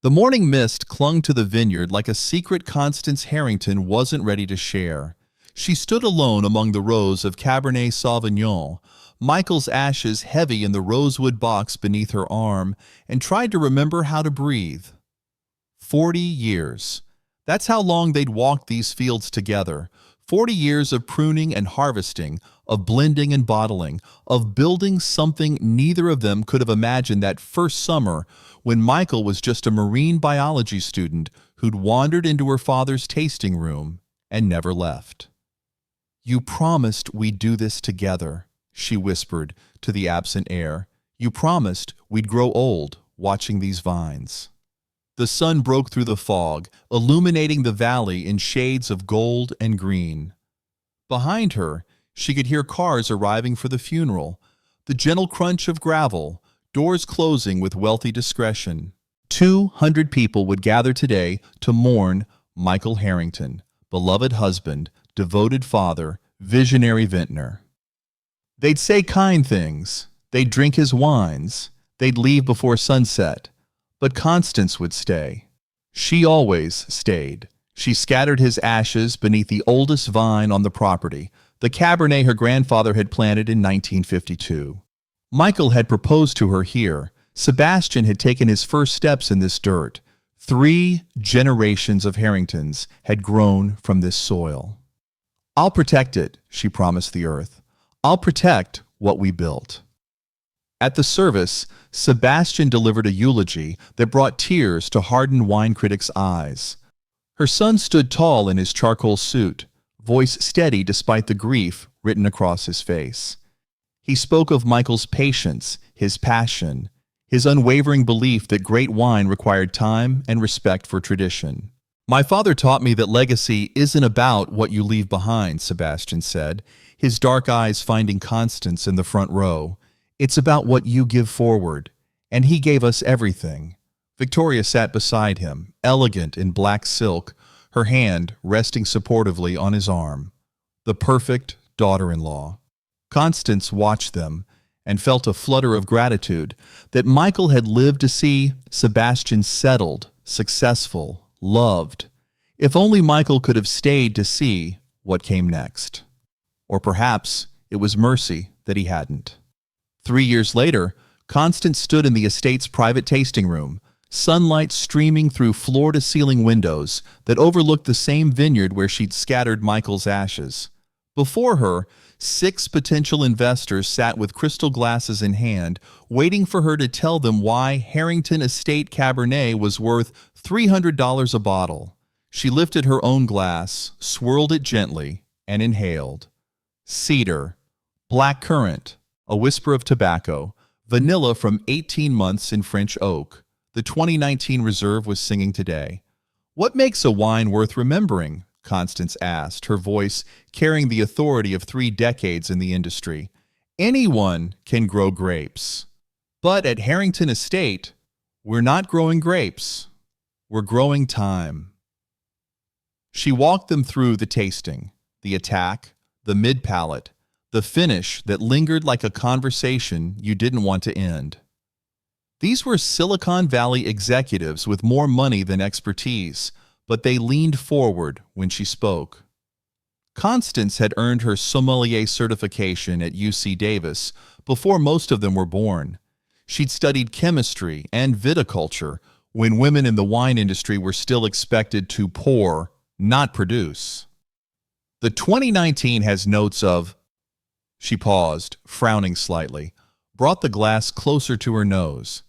The morning mist clung to the vineyard like a secret Constance Harrington wasn't ready to share. She stood alone among the rows of Cabernet Sauvignon, Michael's ashes heavy in the rosewood box beneath her arm, and tried to remember how to breathe. 40 years. That's how long they'd walked these fields together. 40 years of pruning and harvesting, of blending and bottling, of building something neither of them could have imagined that first summer when Michael was just a marine biology student who'd wandered into her father's tasting room and never left. "You promised we'd do this together," she whispered to the absent air. "You promised we'd grow old watching these vines." The sun broke through the fog, illuminating the valley in shades of gold and green. Behind her, she could hear cars arriving for the funeral, the gentle crunch of gravel, doors closing with wealthy discretion. 200 people would gather today to mourn Michael Harrington, beloved husband, devoted father, visionary vintner. They'd say kind things, they'd drink his wines, they'd leave before sunset. But Constance would stay. She always stayed. She scattered his ashes beneath the oldest vine on the property, the Cabernet her grandfather had planted in 1952. Michael had proposed to her here. Sebastian had taken his first steps in this dirt. 3 generations of Harringtons had grown from this soil. "I'll protect it," she promised the earth. "I'll protect what we built." At the service, Sebastian delivered a eulogy that brought tears to hardened wine critics' eyes. Her son stood tall in his charcoal suit, voice steady despite the grief written across his face. He spoke of Michael's patience, his passion, his unwavering belief that great wine required time and respect for tradition. "My father taught me that legacy isn't about what you leave behind," Sebastian said, his dark eyes finding Constance in the front row. "It's about what you give forward, and he gave us everything." Victoria sat beside him, elegant in black silk, her hand resting supportively on his arm. The perfect daughter-in-law. Constance watched them and felt a flutter of gratitude that Michael had lived to see Sebastian settled, successful, loved. If only Michael could have stayed to see what came next. Or perhaps it was mercy that he hadn't. 3 years later, Constance stood in the estate's private tasting room, sunlight streaming through floor-to-ceiling windows that overlooked the same vineyard where she'd scattered Michael's ashes. Before her, 6 potential investors sat with crystal glasses in hand, waiting for her to tell them why Harrington Estate Cabernet was worth $300 a bottle. She lifted her own glass, swirled it gently, and inhaled. Cedar, black currant, a whisper of tobacco, vanilla from 18 months in French oak. The 2019 reserve was singing today. "What makes a wine worth remembering?" Constance asked, her voice carrying the authority of 3 decades in the industry. "Anyone can grow grapes. But at Harrington Estate, we're not growing grapes. We're growing time." She walked them through the tasting, the attack, the mid-palate, the finish that lingered like a conversation you didn't want to end. These were Silicon Valley executives with more money than expertise, but they leaned forward when she spoke. Constance had earned her sommelier certification at UC Davis before most of them were born. She'd studied chemistry and viticulture when women in the wine industry were still expected to pour, not produce. The 2019 has notes of. She paused, frowning slightly, brought the glass closer to her nose.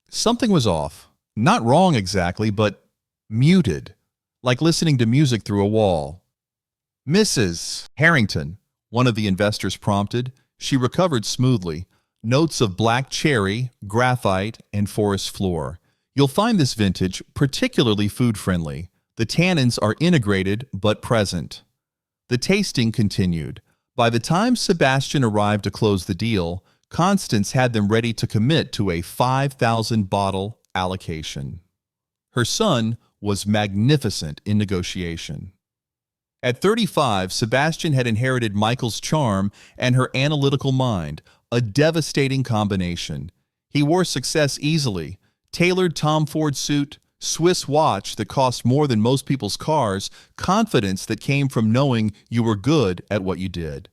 Something was off. Not wrong exactly, but muted, like listening to music through a wall. "Mrs. Harrington," one of the investors prompted. She recovered smoothly. Notes of black cherry, graphite, and forest floor. "You'll find this vintage particularly food-friendly. The tannins are integrated but present." The tasting continued. By the time Sebastian arrived to close the deal, Constance had them ready to commit to a 5,000-bottle allocation. Her son was magnificent in negotiation. At 35, Sebastian had inherited Michael's charm and her analytical mind, a devastating combination. He wore success easily, tailored Tom Ford suit, Swiss watch that cost more than most people's cars, confidence that came from knowing you were good at what you did.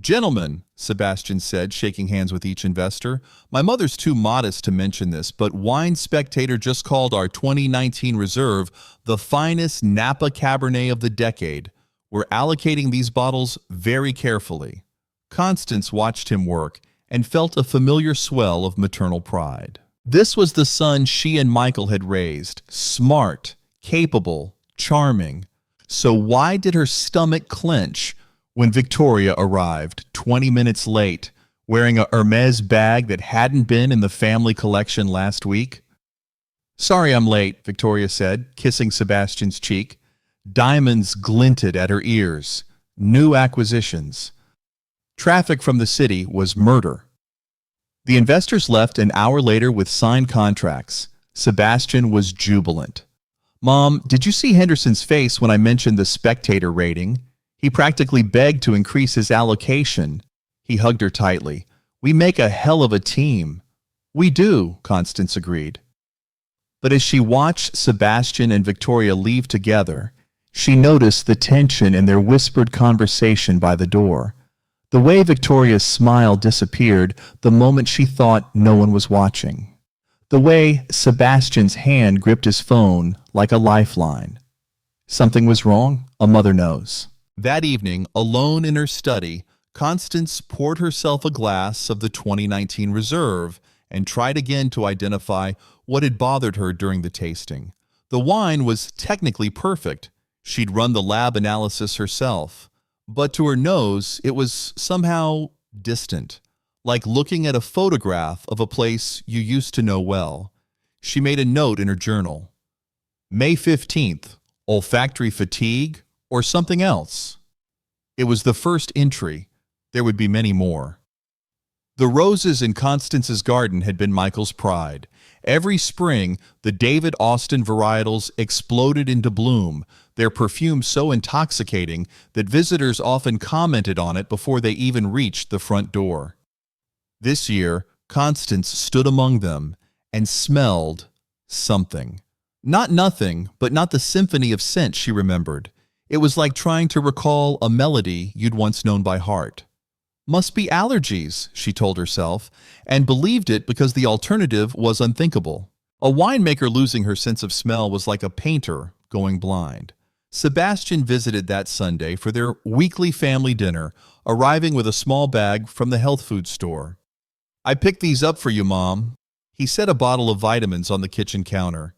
Gentlemen, Sebastian said, shaking hands with each investor, my mother's too modest to mention this, but Wine Spectator just called our 2019 reserve the finest Napa Cabernet of the decade. We're allocating these bottles very carefully. Constance watched him work and felt a familiar swell of maternal pride. This was the son she and Michael had raised, smart, capable, charming. So why did her stomach clench when Victoria arrived 20 minutes late, wearing a Hermes bag that hadn't been in the family collection last week? Sorry I'm late, Victoria said, kissing Sebastian's cheek. Diamonds glinted at her ears. New acquisitions. Traffic from the city was murder. The investors left an hour later with signed contracts. Sebastian was jubilant. Mom, did you see Henderson's face when I mentioned the spectator rating? He practically begged to increase his allocation. He hugged her tightly. We make a hell of a team. We do, Constance agreed. But as she watched Sebastian and Victoria leave together, she noticed the tension in their whispered conversation by the door. The way Victoria's smile disappeared the moment she thought no one was watching. The way Sebastian's hand gripped his phone like a lifeline. Something was wrong, a mother knows. That evening, alone in her study, Constance poured herself a glass of the 2019 reserve and tried again to identify what had bothered her during the tasting. The wine was technically perfect. She'd run the lab analysis herself. But to her nose, it was somehow distant, like looking at a photograph of a place you used to know well. She made a note in her journal. May 15th, olfactory fatigue or something else. It was the first entry. There would be many more. The roses in Constance's garden had been Michael's pride. Every spring, the David Austin varietals exploded into bloom, their perfume so intoxicating that visitors often commented on it before they even reached the front door. This year, Constance stood among them and smelled something. Not nothing, but not the symphony of scent she remembered. It was like trying to recall a melody you'd once known by heart. Must be allergies, she told herself, and believed it because the alternative was unthinkable. A winemaker losing her sense of smell was like a painter going blind. Sebastian visited that Sunday for their weekly family dinner, arriving with a small bag from the health food store. I picked these up for you, Mom. He set a bottle of vitamins on the kitchen counter.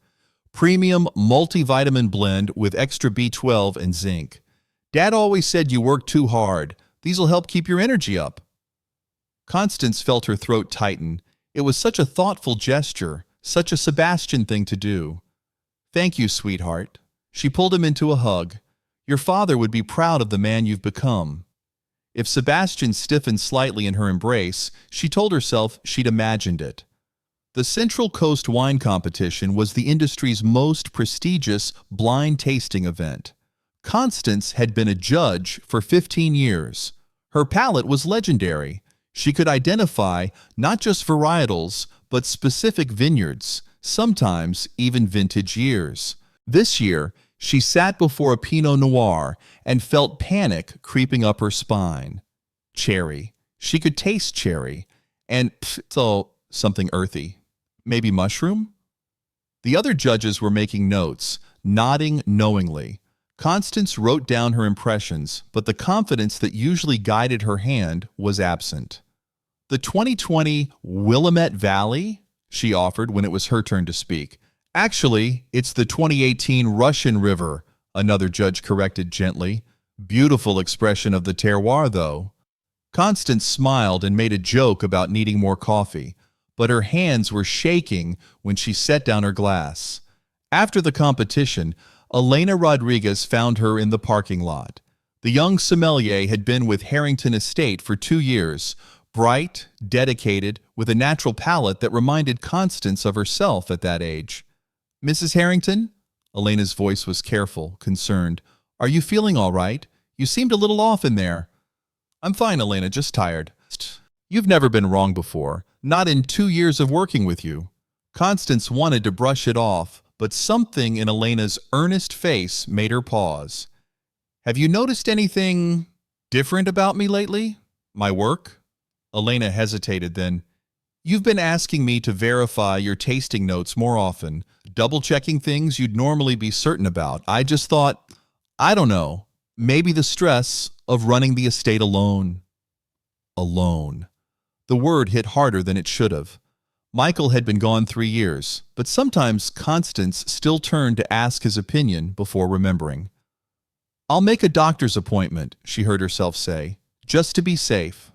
Premium multivitamin blend with extra B12 and zinc. Dad always said you work too hard. These will help keep your energy up. Constance felt her throat tighten. It was such a thoughtful gesture, such a Sebastian thing to do. Thank you, sweetheart. She pulled him into a hug. Your father would be proud of the man you've become. If Sebastian stiffened slightly in her embrace, she told herself she'd imagined it. The Central Coast Wine Competition was the industry's most prestigious blind tasting event. Constance had been a judge for 15 years. Her palate was legendary. She could identify not just varietals, but specific vineyards, sometimes even vintage years. This year, she sat before a Pinot Noir and felt panic creeping up her spine. Cherry. She could taste cherry. And something earthy. Maybe mushroom? The other judges were making notes, nodding knowingly. Constance wrote down her impressions, but the confidence that usually guided her hand was absent. The 2020 Willamette Valley, she offered when it was her turn to speak. Actually, it's the 2018 Russian River, another judge corrected gently. Beautiful expression of the terroir, though. Constance smiled and made a joke about needing more coffee, but her hands were shaking when she set down her glass. After the competition, Elena Rodriguez found her in the parking lot. The young sommelier had been with Harrington Estate for 2 years, bright, dedicated, with a natural palate that reminded Constance of herself at that age. Mrs. Harrington? Elena's voice was careful, concerned. Are you feeling all right? You seemed a little off in there. I'm fine, Elena, just tired. You've never been wrong before, not in 2 years of working with you. Constance wanted to brush it off, but something in Elena's earnest face made her pause. "Have you noticed anything different about me lately? My work?" Elena hesitated, then, "You've been asking me to verify your tasting notes more often, double-checking things you'd normally be certain about. I just thought, I don't know, maybe the stress of running the estate alone." Alone. The word hit harder than it should have. Michael had been gone 3 years, but sometimes Constance still turned to ask his opinion before remembering. "I'll make a doctor's appointment," she heard herself say, "just to be safe."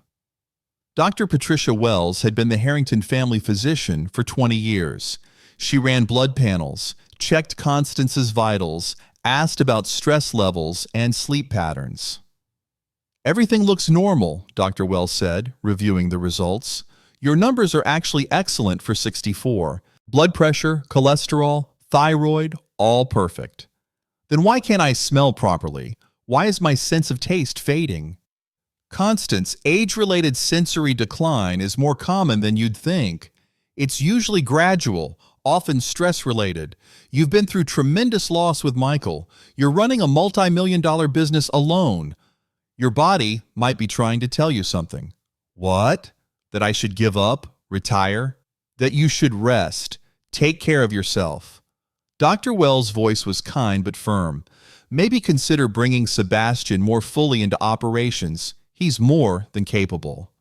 Dr. Patricia Wells had been the Harrington family physician for 20 years. She ran blood panels, checked Constance's vitals, asked about stress levels and sleep patterns. "Everything looks normal," Dr. Wells said, reviewing the results. "Your numbers are actually excellent for 64. Blood pressure, cholesterol, thyroid, all perfect." "Then why can't I smell properly? Why is my sense of taste fading?" "Constance, age-related sensory decline is more common than you'd think. It's usually gradual, often stress-related. You've been through tremendous loss with Michael. You're running a multi-million-dollar business alone. Your body might be trying to tell you something." "What? That I should give up, retire? That you should rest, take care of yourself?" Dr. Wells' voice was kind but firm. "Maybe consider bringing Sebastian more fully into operations. He's more than capable."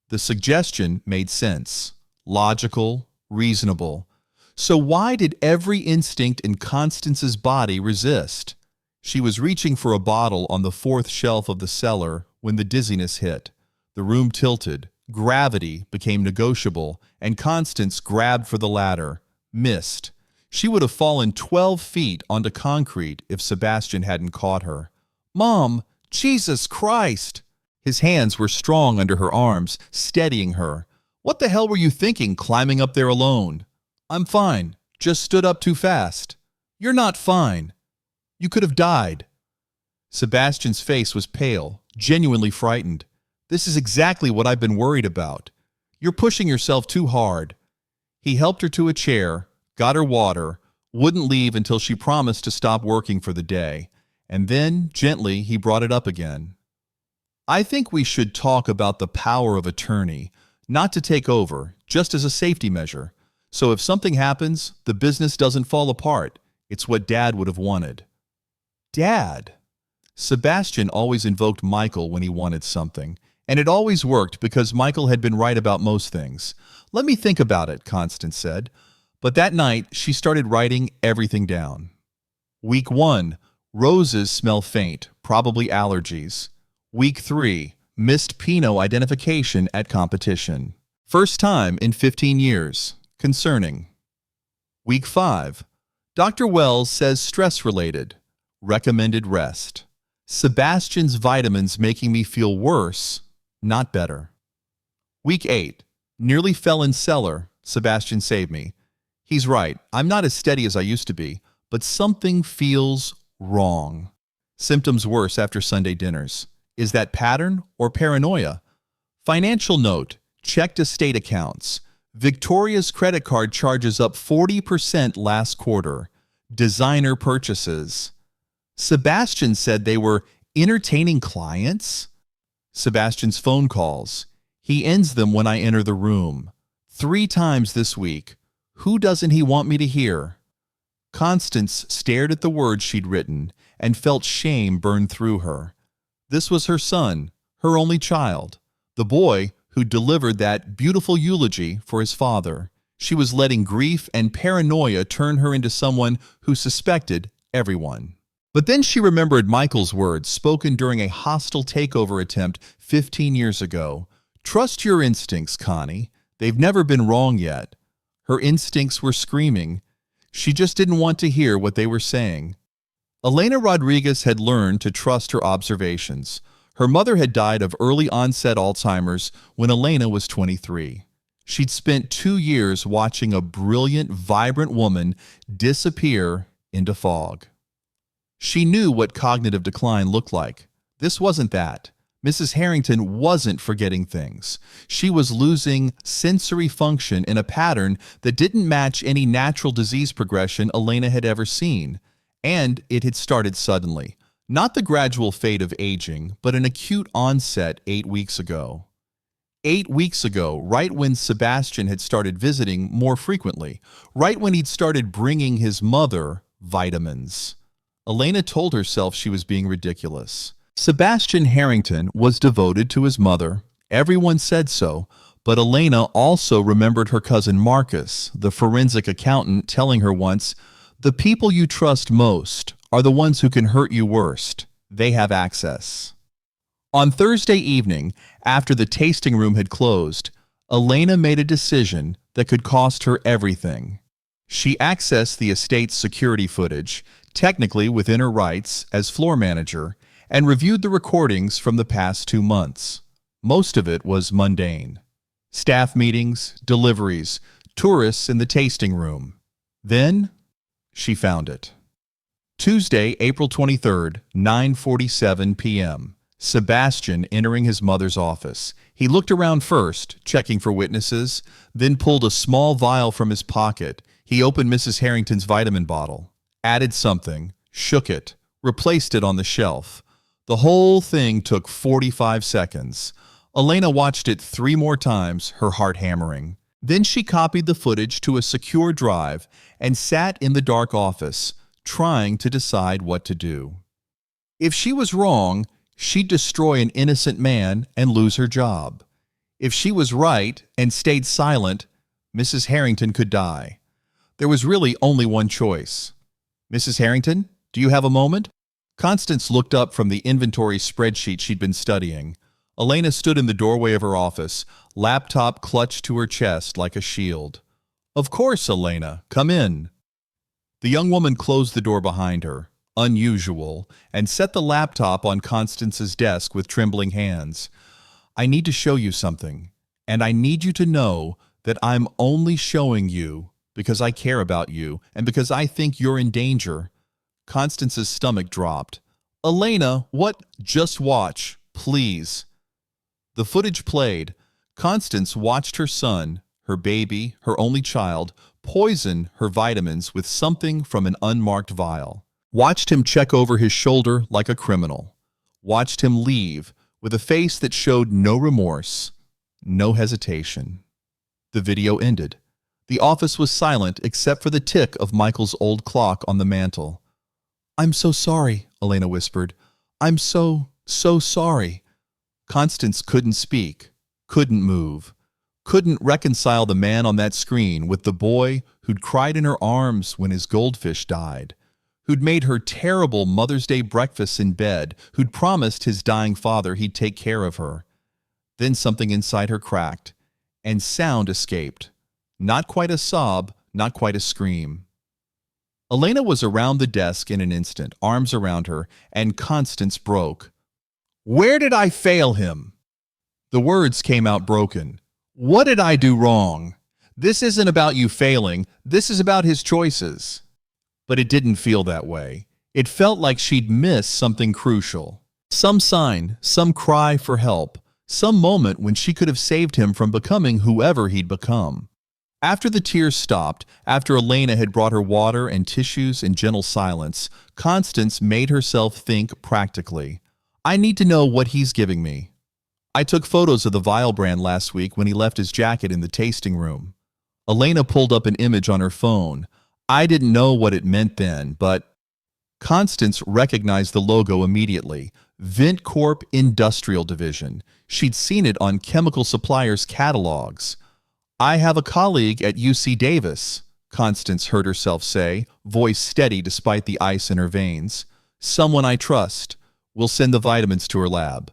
The suggestion made sense. Logical, reasonable. So why did every instinct in Constance's body resist? She was reaching for a bottle on the 4th shelf of the cellar when the dizziness hit. The room tilted, gravity became negotiable, and Constance grabbed for the ladder. Missed. She would have fallen 12 feet onto concrete if Sebastian hadn't caught her. "Mom, Jesus Christ!" His hands were strong under her arms, steadying her. "What the hell were you thinking, climbing up there alone?" "I'm fine. Just stood up too fast." "You're not fine. You could have died." Sebastian's face was pale, genuinely frightened. "This is exactly what I've been worried about. You're pushing yourself too hard." He helped her to a chair, got her water, wouldn't leave until she promised to stop working for the day, and then, gently, he brought it up again. "I think we should talk about the power of attorney, not to take over, just as a safety measure. So if something happens, the business doesn't fall apart. It's what Dad would have wanted." Dad? Sebastian always invoked Michael when he wanted something, and it always worked because Michael had been right about most things. "Let me think about it," Constance said. But that night, she started writing everything down. Week 1, roses smell faint, probably allergies. Week 3, missed Pinot identification at competition. First time in 15 years, concerning. Week 5, Dr. Wells says stress-related, recommended rest. Sebastian's vitamins making me feel worse, not better. Week 8, nearly fell in cellar, Sebastian saved me. He's right, I'm not as steady as I used to be, but something feels wrong. Symptoms worse after Sunday dinners. Is that pattern or paranoia? Financial note, checked estate accounts. Victoria's credit card charges up 40% last quarter. Designer purchases. Sebastian said they were entertaining clients. Sebastian's phone calls. He ends them when I enter the room. 3 times this week. Who doesn't he want me to hear? Constance stared at the words she'd written and felt shame burn through her. This was her son, her only child, the boy who delivered that beautiful eulogy for his father. She was letting grief and paranoia turn her into someone who suspected everyone. But then she remembered Michael's words spoken during a hostile takeover attempt 15 years ago. "Trust your instincts, Connie. They've never been wrong yet." Her instincts were screaming. She just didn't want to hear what they were saying. Elena Rodriguez had learned to trust her observations. Her mother had died of early-onset Alzheimer's when Elena was 23. She'd spent 2 years watching a brilliant, vibrant woman disappear into fog. She knew what cognitive decline looked like. This wasn't that. Mrs. Harrington wasn't forgetting things. She was losing sensory function in a pattern that didn't match any natural disease progression Elena had ever seen. And it had started suddenly. Not the gradual fade of aging, but an acute onset 8 weeks ago. 8 weeks ago, right when Sebastian had started visiting more frequently, right when he'd started bringing his mother vitamins. Elena told herself she was being ridiculous. Sebastian Harrington was devoted to his mother. Everyone said so, but Elena also remembered her cousin Marcus, the forensic accountant, telling her once, "The people you trust most are the ones who can hurt you worst. They have access." On Thursday evening, after the tasting room had closed, Elena made a decision that could cost her everything. She accessed the estate's security footage, technically within her rights as floor manager, and reviewed the recordings from the past 2 months. Most of it was mundane. Staff meetings, deliveries, tourists in the tasting room. Then, she found it. Tuesday, April 23rd, 9:47 p.m. Sebastian entering his mother's office. He looked around first, checking for witnesses, then pulled a small vial from his pocket. He opened Mrs. Harrington's vitamin bottle, added something, shook it, replaced it on the shelf. The whole thing took 45 seconds. Elena watched it 3 more times, her heart hammering. Then she copied the footage to a secure drive and sat in the dark office, trying to decide what to do. If she was wrong, she'd destroy an innocent man and lose her job. If she was right and stayed silent, Mrs. Harrington could die. There was really only one choice. "Mrs. Harrington, do you have a moment?" Constance looked up from the inventory spreadsheet she'd been studying. Elena stood in the doorway of her office, laptop clutched to her chest like a shield. "Of course, Elena. Come in." The young woman closed the door behind her, unusual, and set the laptop on Constance's desk with trembling hands. "I need to show you something, and I need you to know that I'm only showing you because I care about you and because I think you're in danger." Constance's stomach dropped. "Elena, what?" "Just watch, please." The footage played. Constance watched her son, her baby, her only child, poison her vitamins with something from an unmarked vial. Watched him check over his shoulder like a criminal. Watched him leave with a face that showed no remorse, no hesitation. The video ended. The office was silent except for the tick of Michael's old clock on the mantel. "I'm so sorry," Elena whispered. "I'm so sorry." Constance couldn't speak, couldn't move, couldn't reconcile the man on that screen with the boy who'd cried in her arms when his goldfish died, who'd made her terrible Mother's Day breakfasts in bed, who'd promised his dying father he'd take care of her. Then something inside her cracked, and sound escaped. Not quite a sob, not quite a scream. Elena was around the desk in an instant, arms around her, and Constance broke. "Where did I fail him?" The words came out broken. "What did I do wrong? This isn't about you failing. This is about his choices." But it didn't feel that way. It felt like she'd missed something crucial. Some sign, some cry for help, some moment when she could have saved him from becoming whoever he'd become. After the tears stopped, after Elena had brought her water and tissues in gentle silence, Constance made herself think practically. "I need to know what he's giving me. I took photos of the vial brand last week when he left his jacket in the tasting room." Elena pulled up an image on her phone. I didn't know what it meant then, but Constance recognized the logo immediately. VentCorp Industrial Division. She'd seen it on chemical suppliers' catalogs. "I have a colleague at UC Davis," Constance heard herself say, voice steady despite the ice in her veins. "Someone I trust. We'll send the vitamins to her lab."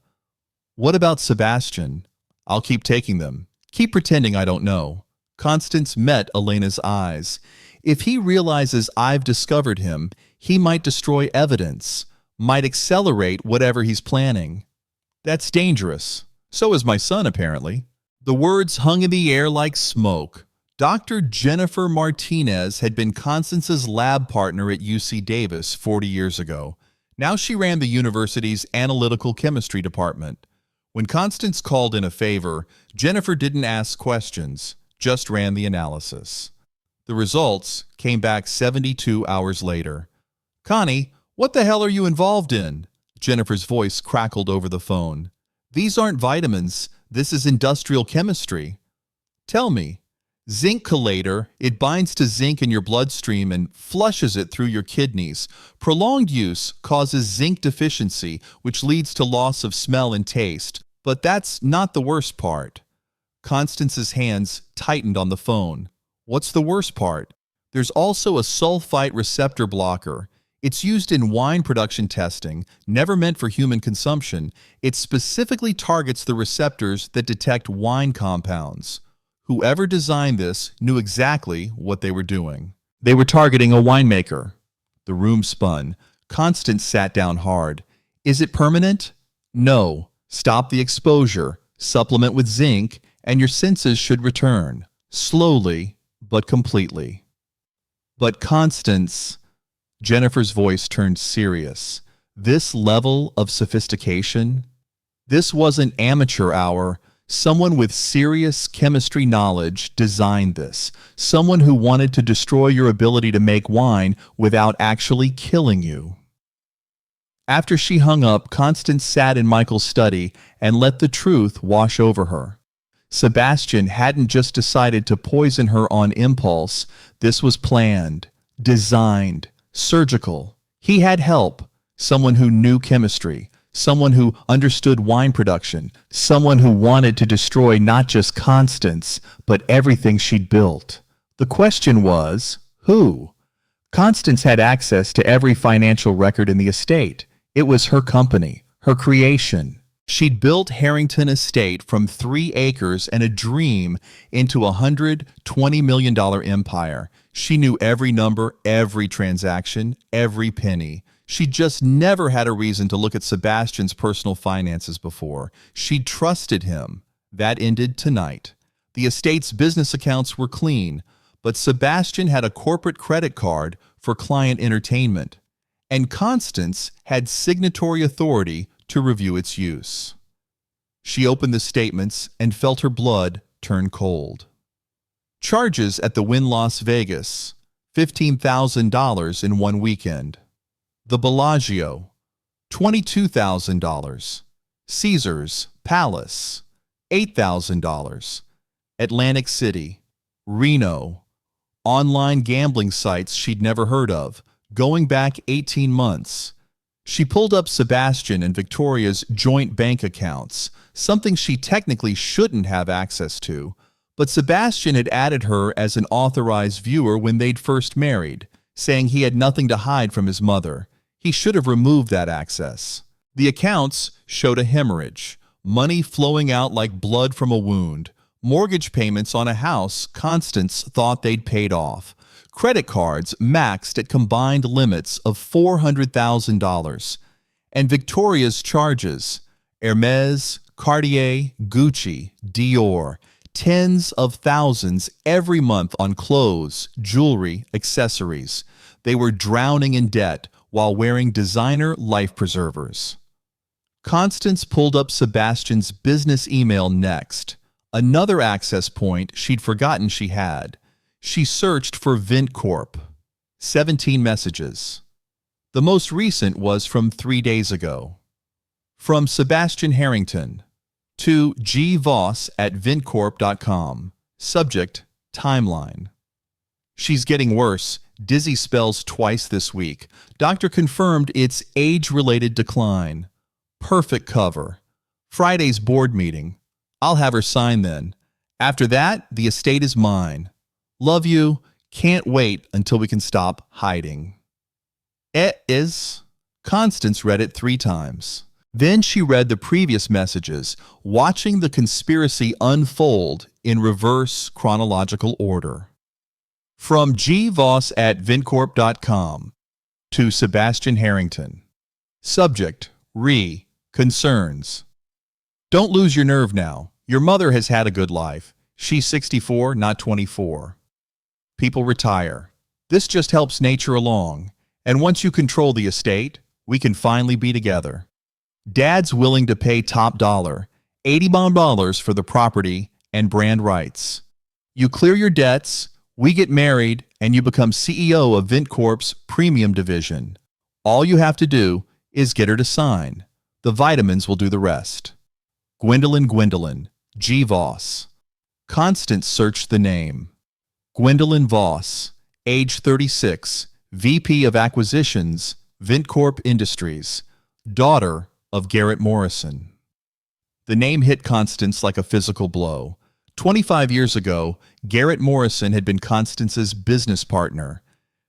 "What about Sebastian?" "I'll keep taking them. Keep pretending I don't know." Constance met Elena's eyes. "If he realizes I've discovered him, he might destroy evidence, might accelerate whatever he's planning. That's dangerous. So is my son, apparently." The words hung in the air like smoke. Dr. Jennifer Martinez had been Constance's lab partner at UC Davis 40 years ago. Now she ran the university's analytical chemistry department. When Constance called in a favor, Jennifer didn't ask questions, just ran the analysis. The results came back 72 hours later. "Connie, what the hell are you involved in?" Jennifer's voice crackled over the phone. "These aren't vitamins. This is industrial chemistry." "Tell me." "Zinc chelator. It binds to zinc in your bloodstream and flushes it through your kidneys. Prolonged use causes zinc deficiency, which leads to loss of smell and taste. But that's not the worst part." Constance's hands tightened on the phone. "What's the worst part?" "There's also a sulfite receptor blocker. It's used in wine production testing, never meant for human consumption. It specifically targets the receptors that detect wine compounds. Whoever designed this knew exactly what they were doing. They were targeting a winemaker." The room spun. Constance sat down hard. "Is it permanent?" "No. Stop the exposure, supplement with zinc, and your senses should return. Slowly, but completely." "But Constance," Jennifer's voice turned serious. "This level of sophistication? This wasn't amateur hour. Someone with serious chemistry knowledge designed this. Someone who wanted to destroy your ability to make wine without actually killing you." After she hung up, Constance sat in Michael's study and let the truth wash over her. Sebastian hadn't just decided to poison her on impulse. This was planned, designed, surgical. He had help, someone who knew chemistry, someone who understood wine production, someone who wanted to destroy not just Constance, but everything she'd built. The question was, who? Constance had access to every financial record in the estate. It was her company, her creation. She'd built Harrington Estate from 3 acres and a dream into a $120 million empire. She knew every number, every transaction, every penny. She just never had a reason to look at Sebastian's personal finances before. She trusted him. That ended tonight. The estate's business accounts were clean, but Sebastian had a corporate credit card for client entertainment, and Constance had signatory authority to review its use. She opened the statements and felt her blood turn cold. Charges at the Wynn Las Vegas, $15,000 in one weekend. The Bellagio, $22,000. Caesars Palace, $8,000. Atlantic City, Reno, online gambling sites she'd never heard of, going back 18 months. She pulled up Sebastian and Victoria's joint bank accounts, something she technically shouldn't have access to, but Sebastian had added her as an authorized viewer when they'd first married, saying he had nothing to hide from his mother. He should have removed that access. The accounts showed a hemorrhage, money flowing out like blood from a wound, mortgage payments on a house Constance thought they'd paid off, credit cards maxed at combined limits of $400,000, and Victoria's charges, Hermes, Cartier, Gucci, Dior, tens of thousands every month on clothes, jewelry, accessories. They were drowning in debt while wearing designer life preservers. Constance pulled up Sebastian's business email next, another access point she'd forgotten she had. She searched for VintCorp. 17 messages. The most recent was from 3 days ago. From Sebastian Harrington to gvoss@vintcorp.com. Subject, timeline. She's getting worse. Dizzy spells twice this week. Doctor confirmed it's age-related decline. Perfect cover. Friday's board meeting. I'll have her sign then. After that, the estate is mine. Love you. Can't wait until we can stop hiding. It is. Constance read it 3 times. Then she read the previous messages, watching the conspiracy unfold in reverse chronological order. From gvoss@vintcorp.com to Sebastian Harrington. Subject, concerns. Don't lose your nerve now. Your mother has had a good life. She's 64, not 24. People retire. This just helps nature along. And once you control the estate, we can finally be together. Dad's willing to pay top dollar, $80 for the property and brand rights. You clear your debts, we get married, and you become CEO of VintCorp's premium division. All you have to do is get her to sign. The vitamins will do the rest. Gwendolyn, G. Voss. Constance searched the name. Gwendolyn Voss, age 36, VP of Acquisitions, VintCorp Industries, daughter of Garrett Morrison. The name hit Constance like a physical blow. 25 years ago, Garrett Morrison had been Constance's business partner.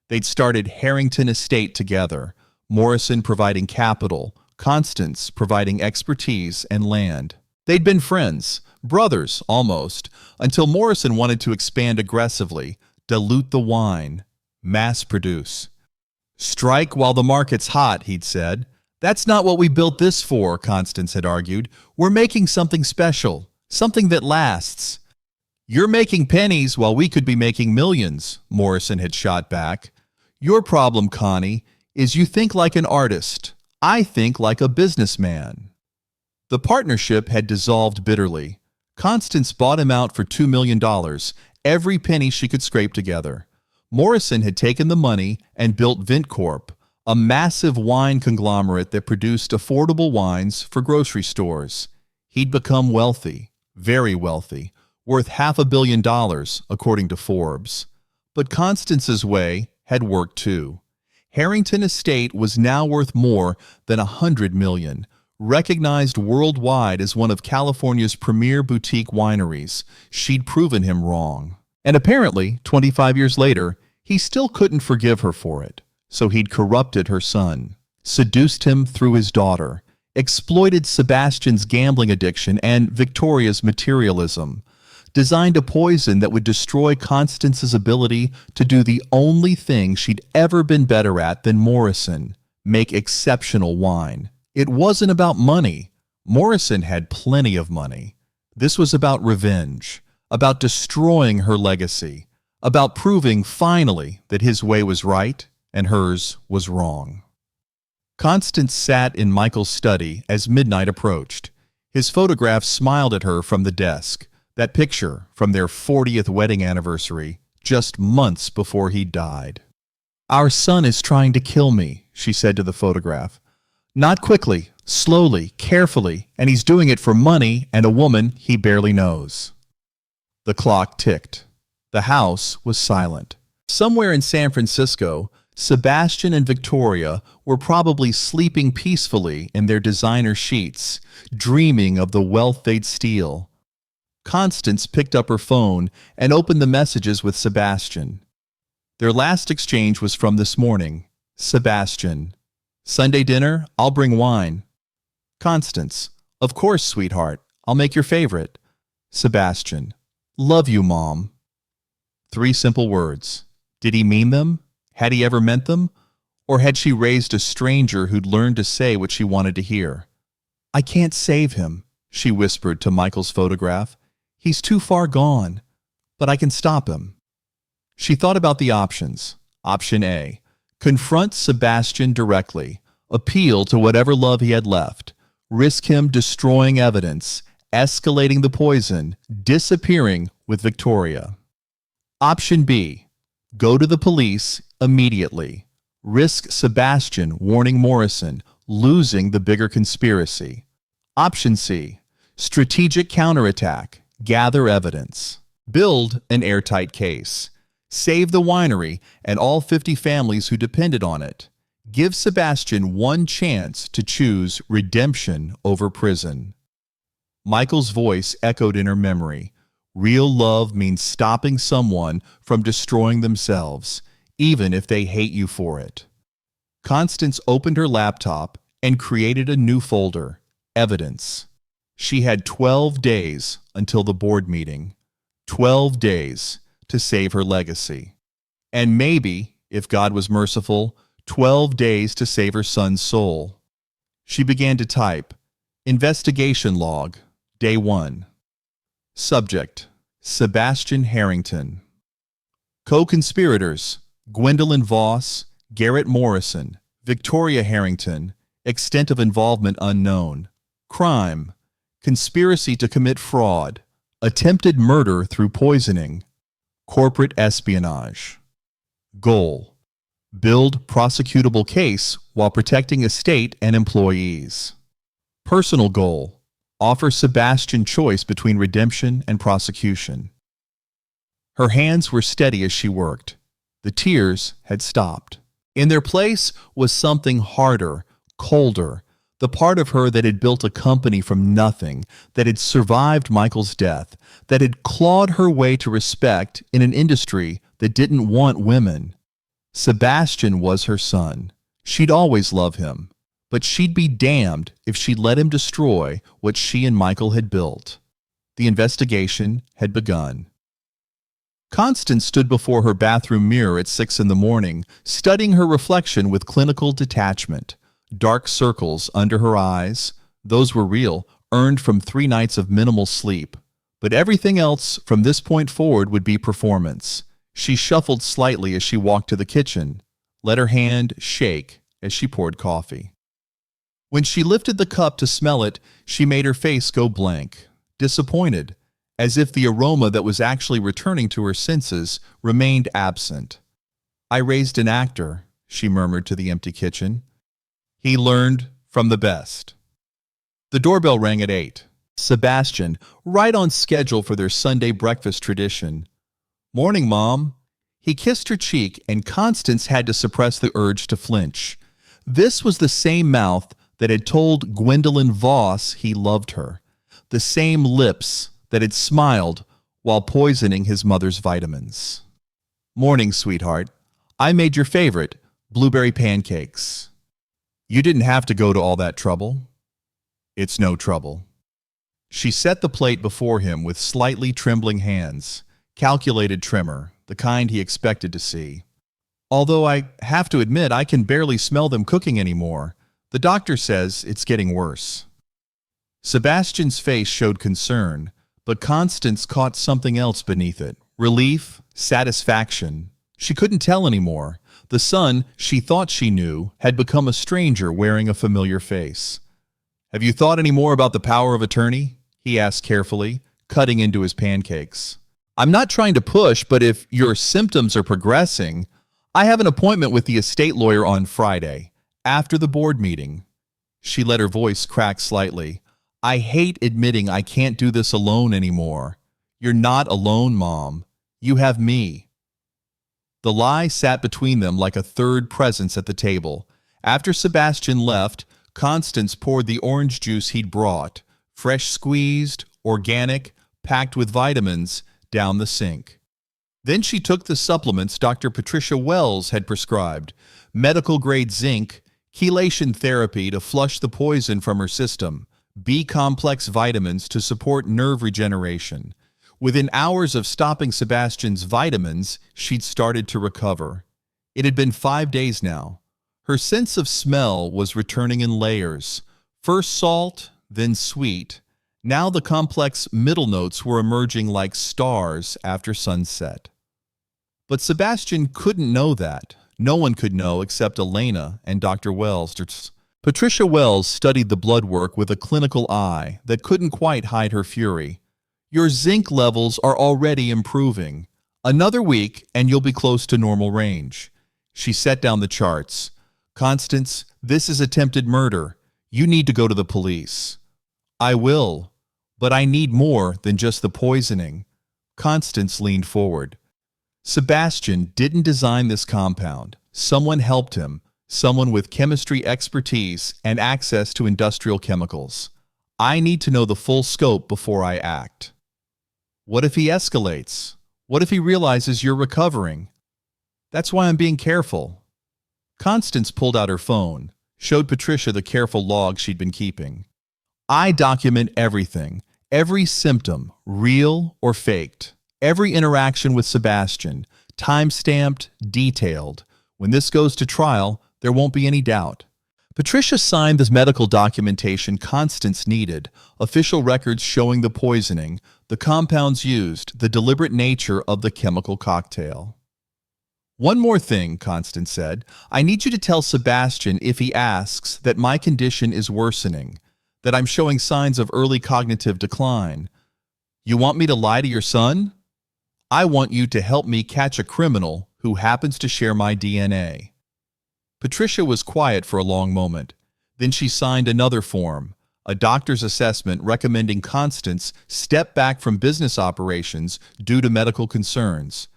They'd started Harrington Estate together, Morrison providing capital, Constance providing expertise and land. They'd been friends, brothers almost, until Morrison wanted to expand aggressively, dilute the wine, mass produce. Strike while the market's hot, he'd said. That's not what we built this for, Constance had argued. We're making something special, something that lasts. You're making pennies while we could be making millions, Morrison had shot back. Your problem, Connie, is you think like an artist. I think like a businessman. The partnership had dissolved bitterly. Constance bought him out for $2 million, every penny she could scrape together. Morrison had taken the money and built VintCorp, a massive wine conglomerate that produced affordable wines for grocery stores. He'd become wealthy, very wealthy, worth $500 million, according to Forbes. But Constance's way had worked too. Harrington Estate was now worth more than $100 million, recognized worldwide as one of California's premier boutique wineries. She'd proven him wrong. And apparently, 25 years later, he still couldn't forgive her for it. So he'd corrupted her son, seduced him through his daughter, exploited Sebastian's gambling addiction and Victoria's materialism, designed a poison that would destroy Constance's ability to do the only thing she'd ever been better at than Morrison, make exceptional wine. It wasn't about money. Morrison had plenty of money. This was about revenge, about destroying her legacy, about proving finally that his way was right and hers was wrong. Constance sat in Michael's study as midnight approached. His photograph smiled at her from the desk, that picture from their 40th wedding anniversary, just months before he died. "Our son is trying to kill me," she said to the photograph. "Not quickly, slowly, carefully, and he's doing it for money and a woman he barely knows." The clock ticked. The house was silent. Somewhere in San Francisco, Sebastian and Victoria were probably sleeping peacefully in their designer sheets, dreaming of the wealth they'd steal. Constance picked up her phone and opened the messages with Sebastian. Their last exchange was from this morning. Sebastian: "Sunday dinner, I'll bring wine." Constance: "Of course, sweetheart. I'll make your favorite." Sebastian: "Love you, Mom." 3 simple words. Did he mean them? Had he ever meant them? Or had she raised a stranger who'd learned to say what she wanted to hear? "I can't save him," she whispered to Michael's photograph. "He's too far gone, but I can stop him." She thought about the options. Option A: confront Sebastian directly, appeal to whatever love he had left, risk him destroying evidence, escalating the poison, disappearing with Victoria. Option B: go to the police immediately, risk Sebastian warning Morrison, losing the bigger conspiracy. Option C: strategic counterattack, gather evidence, build an airtight case, save the winery and all 50 families who depended on it. Give Sebastian one chance to choose redemption over prison. Michael's voice echoed in her memory. Real love means stopping someone from destroying themselves, even if they hate you for it. Constance opened her laptop and created a new folder, Evidence. She had 12 days until the board meeting. 12 days to save her legacy. And maybe, if God was merciful, 12 days to save her son's soul. She began to type, Investigation log, day 1. Subject, Sebastian Harrington. Co-conspirators, Gwendolyn Voss, Garrett Morrison, Victoria Harrington, extent of involvement unknown. Crime, conspiracy to commit fraud, attempted murder through poisoning, corporate espionage. Goal: build prosecutable case while protecting estate and employees. Personal goal: offer Sebastian choice between redemption and prosecution. Her hands were steady as she worked. The tears had stopped. In their place was something harder, colder, the part of her that had built a company from nothing, that had survived Michael's death, that had clawed her way to respect in an industry that didn't want women. Sebastian was her son. She'd always love him, but she'd be damned if she'd let him destroy what she and Michael had built. The investigation had begun. Constance stood before her bathroom mirror at 6 in the morning, studying her reflection with clinical detachment. Dark circles under her eyes, those were real, earned from 3 nights of minimal sleep. But everything else from this point forward would be performance. She shuffled slightly as she walked to the kitchen, let her hand shake as she poured coffee. When she lifted the cup to smell it, she made her face go blank, disappointed, as if the aroma that was actually returning to her senses remained absent. "I raised an actor," she murmured to the empty kitchen. "He learned from the best." The doorbell rang at 8. Sebastian, right on schedule for their Sunday breakfast tradition. "Morning, Mom." He kissed her cheek, and Constance had to suppress the urge to flinch. This was the same mouth that had told Gwendolyn Voss he loved her, the same lips that had smiled while poisoning his mother's vitamins. "Morning, sweetheart. I made your favorite, blueberry pancakes." "You didn't have to go to all that trouble." "It's no trouble." She set the plate before him with slightly trembling hands, calculated tremor, the kind he expected to see. "Although I have to admit I can barely smell them cooking anymore. The doctor says it's getting worse." Sebastian's face showed concern, but Constance caught something else beneath it. Relief, satisfaction. She couldn't tell anymore. The son she thought she knew had become a stranger wearing a familiar face. "Have you thought any more about the power of attorney?" he asked carefully, cutting into his pancakes. "I'm not trying to push, but if your symptoms are progressing, I have an appointment with the estate lawyer on Friday, after the board meeting." She let her voice crack slightly. "I hate admitting I can't do this alone anymore." "You're not alone, Mom. You have me." The lie sat between them like a third presence at the table. After Sebastian left, Constance poured the orange juice he'd brought, fresh squeezed, organic, packed with vitamins, down the sink. Then she took the supplements Dr. Patricia Wells had prescribed, medical-grade zinc, chelation therapy to flush the poison from her system, B-complex vitamins to support nerve regeneration. Within hours of stopping Sebastian's vitamins, she'd started to recover. It had been 5 days now. Her sense of smell was returning in layers. First salt, then sweet. Now the complex middle notes were emerging like stars after sunset. But Sebastian couldn't know that. No one could know except Elena and Dr. Wells. Patricia Wells studied the blood work with a clinical eye that couldn't quite hide her fury. "Your zinc levels are already improving. Another week and you'll be close to normal range." She set down the charts. "Constance, this is attempted murder. You need to go to the police." "I will, but I need more than just the poisoning." Constance leaned forward. "Sebastian didn't design this compound. Someone helped him. Someone with chemistry expertise and access to industrial chemicals. I need to know the full scope before I act." "What if he escalates? What if he realizes you're recovering?" "That's why I'm being careful." Constance pulled out her phone, showed Patricia the careful log she'd been keeping. "I document everything, every symptom, real or faked, every interaction with Sebastian, time-stamped, detailed. When this goes to trial, there won't be any doubt." Patricia signed the medical documentation Constance needed, official records showing the poisoning, the compounds used, the deliberate nature of the chemical cocktail. "One more thing," Constance said. "I need you to tell Sebastian if he asks that my condition is worsening, that I'm showing signs of early cognitive decline. You want me to lie to your son? I want you to help me catch a criminal who happens to share my DNA. Patricia was quiet for a long moment. Then she signed another form, a doctor's assessment recommending Constance step back from business operations due to medical concerns.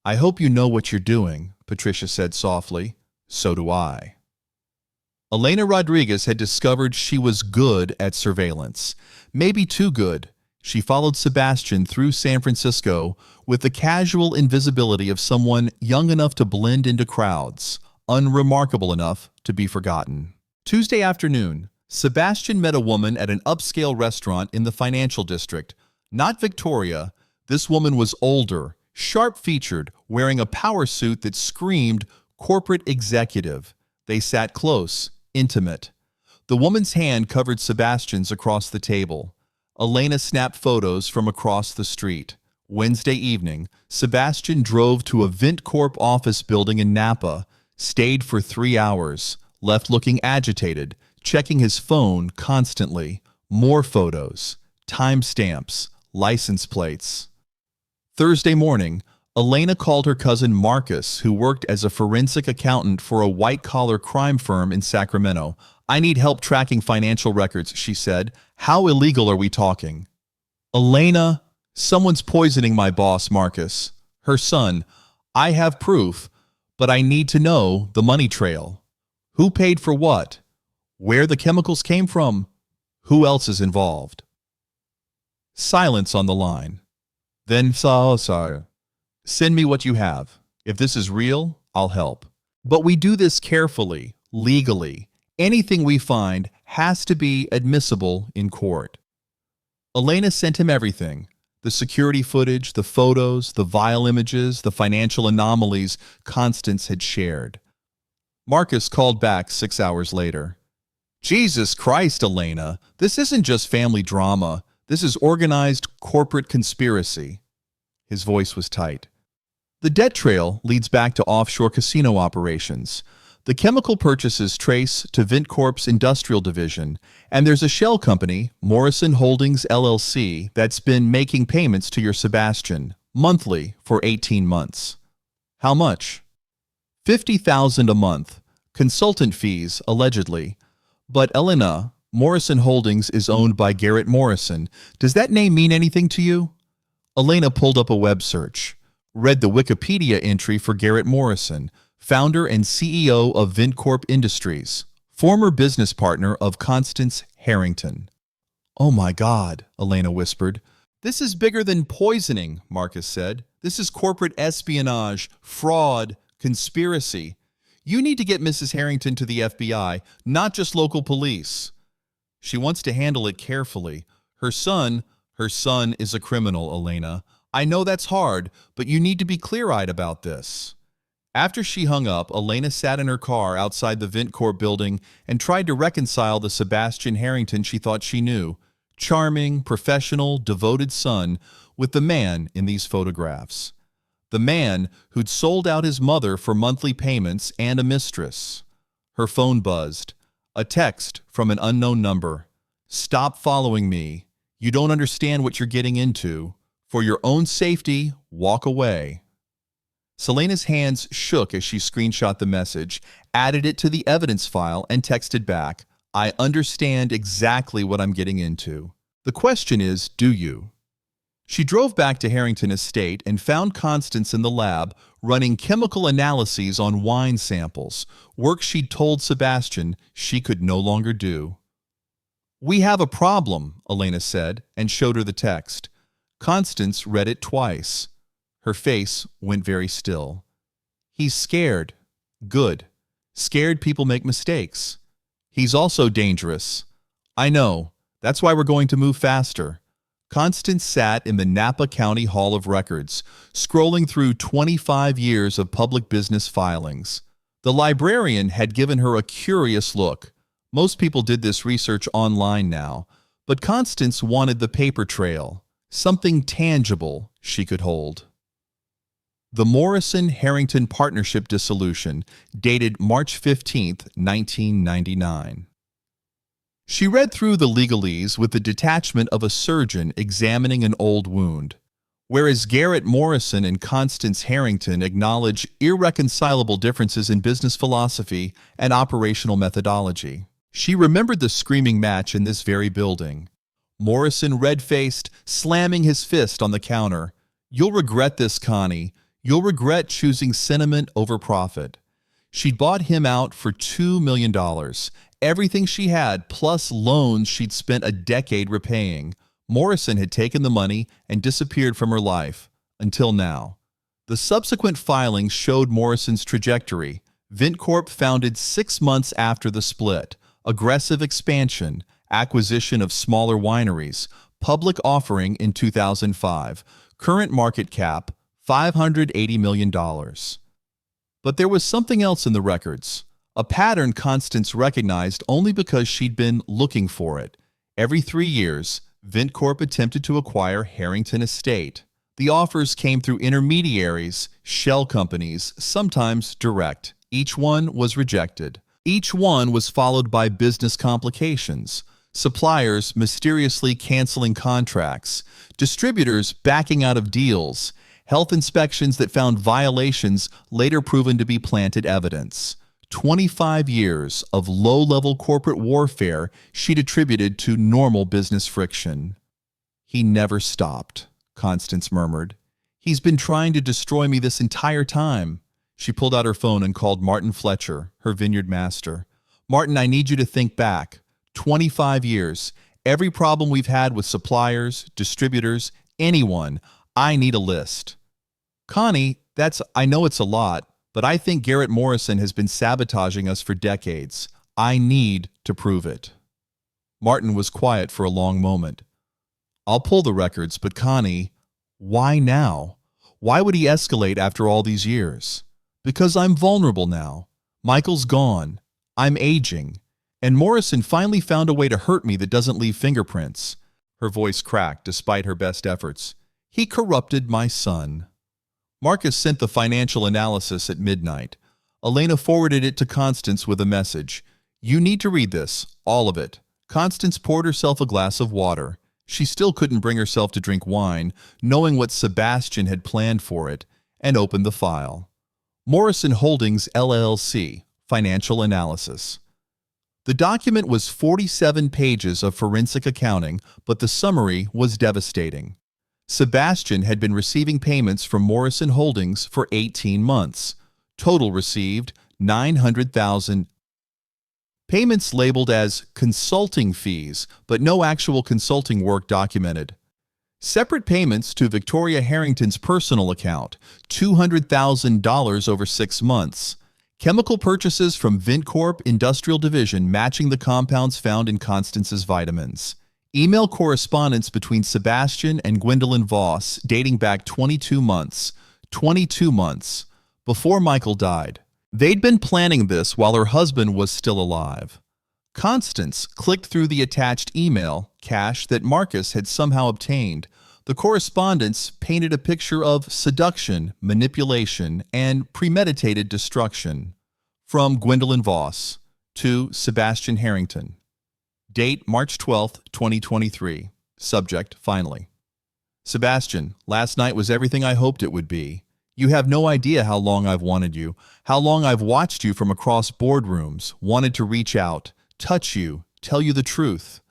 I hope you know what you're doing, Patricia said softly. So do I. Elena Rodriguez had discovered she was good at surveillance. Maybe too good. She followed Sebastian through San Francisco with the casual invisibility of someone young enough to blend into crowds, unremarkable enough to be forgotten. Tuesday afternoon, Sebastian met a woman at an upscale restaurant in the financial district. Not Victoria. This woman was older, sharp-featured, wearing a power suit that screamed corporate executive. They sat close, intimate. The woman's hand covered Sebastian's across the table. Elena snapped photos from across the street. Wednesday evening, Sebastian drove to a VintCorp office building in Napa, stayed for 3 hours, left looking agitated, checking his phone constantly. More photos, timestamps, license plates. Thursday morning, Elena called her cousin Marcus, who worked as a forensic accountant for a white-collar crime firm in Sacramento. I need help tracking financial records, she said. How illegal are we talking? Elena, someone's poisoning my boss, Marcus. Her son. I have proof, but I need to know the money trail. Who paid for what? Where the chemicals came from? Who else is involved? Silence on the line. Then sorry. Send me what you have. If this is real, I'll help. But we do this carefully, legally. Anything we find has to be admissible in court. Elena sent him everything. The security footage, the photos, the vile images, the financial anomalies Constance had shared. Marcus called back 6 hours later. Jesus Christ, Elena, this isn't just family drama. This is organized corporate conspiracy. His voice was tight. The debt trail leads back to offshore casino operations. The chemical purchases trace to VintCorp's industrial division, and there's a shell company, Morrison Holdings LLC, that's been making payments to your Sebastian, monthly, for 18 months. How much? $50,000 a month. Consultant fees, allegedly. But Elena, Morrison Holdings is owned by Garrett Morrison. Does that name mean anything to you? Elena pulled up a web search, read the Wikipedia entry for Garrett Morrison, founder and CEO of VintCorp Industries, former business partner of Constance Harrington. Oh my God, Elena whispered. This is bigger than poisoning, Marcus said. This is corporate espionage, fraud, conspiracy. You need to get Mrs. Harrington to the FBI, not just local police. She wants to handle it carefully. Her son is a criminal, Elena. I know that's hard, but you need to be clear-eyed about this. After she hung up, Elena sat in her car outside the VintCorp building and tried to reconcile the Sebastian Harrington she thought she knew, charming, professional, devoted son, with the man in these photographs. The man who'd sold out his mother for monthly payments and a mistress. Her phone buzzed. A text from an unknown number. Stop following me. You don't understand what you're getting into. For your own safety, walk away. Selena's hands shook as she screenshot the message, added it to the evidence file, and texted back, I understand exactly what I'm getting into. The question is, do you? She drove back to Harrington Estate and found Constance in the lab running chemical analyses on wine samples, work she'd told Sebastian she could no longer do. We have a problem, Elena said, and showed her the text. Constance read it twice. Her face went very still. He's scared. Good. Scared people make mistakes. He's also dangerous. I know. That's why we're going to move faster. Constance sat in the Napa County Hall of Records, scrolling through 25 years of public business filings. The librarian had given her a curious look. Most people did this research online now, but Constance wanted the paper trail, something tangible she could hold. The Morrison-Harrington Partnership Dissolution, dated March 15, 1999. She read through the legalese with the detachment of a surgeon examining an old wound. Whereas Garrett Morrison and Constance Harrington acknowledge irreconcilable differences in business philosophy and operational methodology. She remembered the screaming match in this very building. Morrison, red-faced, slamming his fist on the counter. "You'll regret this, Connie. You'll regret choosing sentiment over profit." She'd bought him out for $2 million, everything she had, plus loans she'd spent a decade repaying. Morrison had taken the money and disappeared from her life, until now. The subsequent filings showed Morrison's trajectory. VintCorp founded 6 months after the split. Aggressive expansion, acquisition of smaller wineries, public offering in 2005. Current market cap, $580 million. But there was something else in the records. A pattern Constance recognized only because she'd been looking for it. Every 3 years, VintCorp attempted to acquire Harrington Estate. The offers came through intermediaries, shell companies, sometimes direct. Each one was rejected. Each one was followed by business complications. Suppliers mysteriously canceling contracts, distributors backing out of deals, health inspections that found violations later proven to be planted evidence. 25 years of low-level corporate warfare she'd attributed to normal business friction. "He never stopped," Constance murmured. "He's been trying to destroy me this entire time." She pulled out her phone and called Martin Fletcher, her vineyard master. "Martin, I need you to think back. 25 years. Every problem we've had with suppliers, distributors, anyone. I need a list." "Connie, I know it's a lot, but I think Garrett Morrison has been sabotaging us for decades. I need to prove it." Martin was quiet for a long moment. "I'll pull the records, but Connie, why now? Why would he escalate after all these years?" "Because I'm vulnerable now. Michael's gone. I'm aging. And Morrison finally found a way to hurt me that doesn't leave fingerprints." Her voice cracked despite her best efforts. "He corrupted my son." Marcus sent the financial analysis at midnight. Elena forwarded it to Constance with a message. "You need to read this, all of it." Constance poured herself a glass of water. She still couldn't bring herself to drink wine, knowing what Sebastian had planned for it, and opened the file. Morrison Holdings LLC, Financial Analysis. The document was 47 pages of forensic accounting, but the summary was devastating. Sebastian had been receiving payments from Morrison Holdings for 18 months. Total received $900,000. Payments labeled as consulting fees, but no actual consulting work documented. Separate payments to Victoria Harrington's personal account, $200,000 over 6 months. Chemical purchases from VintCorp Industrial Division matching the compounds found in Constance's vitamins. Email correspondence between Sebastian and Gwendolyn Voss dating back 22 months. 22 months. Before Michael died. They'd been planning this while her husband was still alive. Constance clicked through the attached email cache that Marcus had somehow obtained. The correspondence painted a picture of seduction, manipulation, and premeditated destruction. From Gwendolyn Voss to Sebastian Harrington. Date March 12, 2023. Subject, finally. "Sebastian, last night was everything I hoped it would be. You have no idea how long I've wanted you, how long I've watched you from across boardrooms, wanted to reach out, touch you, tell you the truth.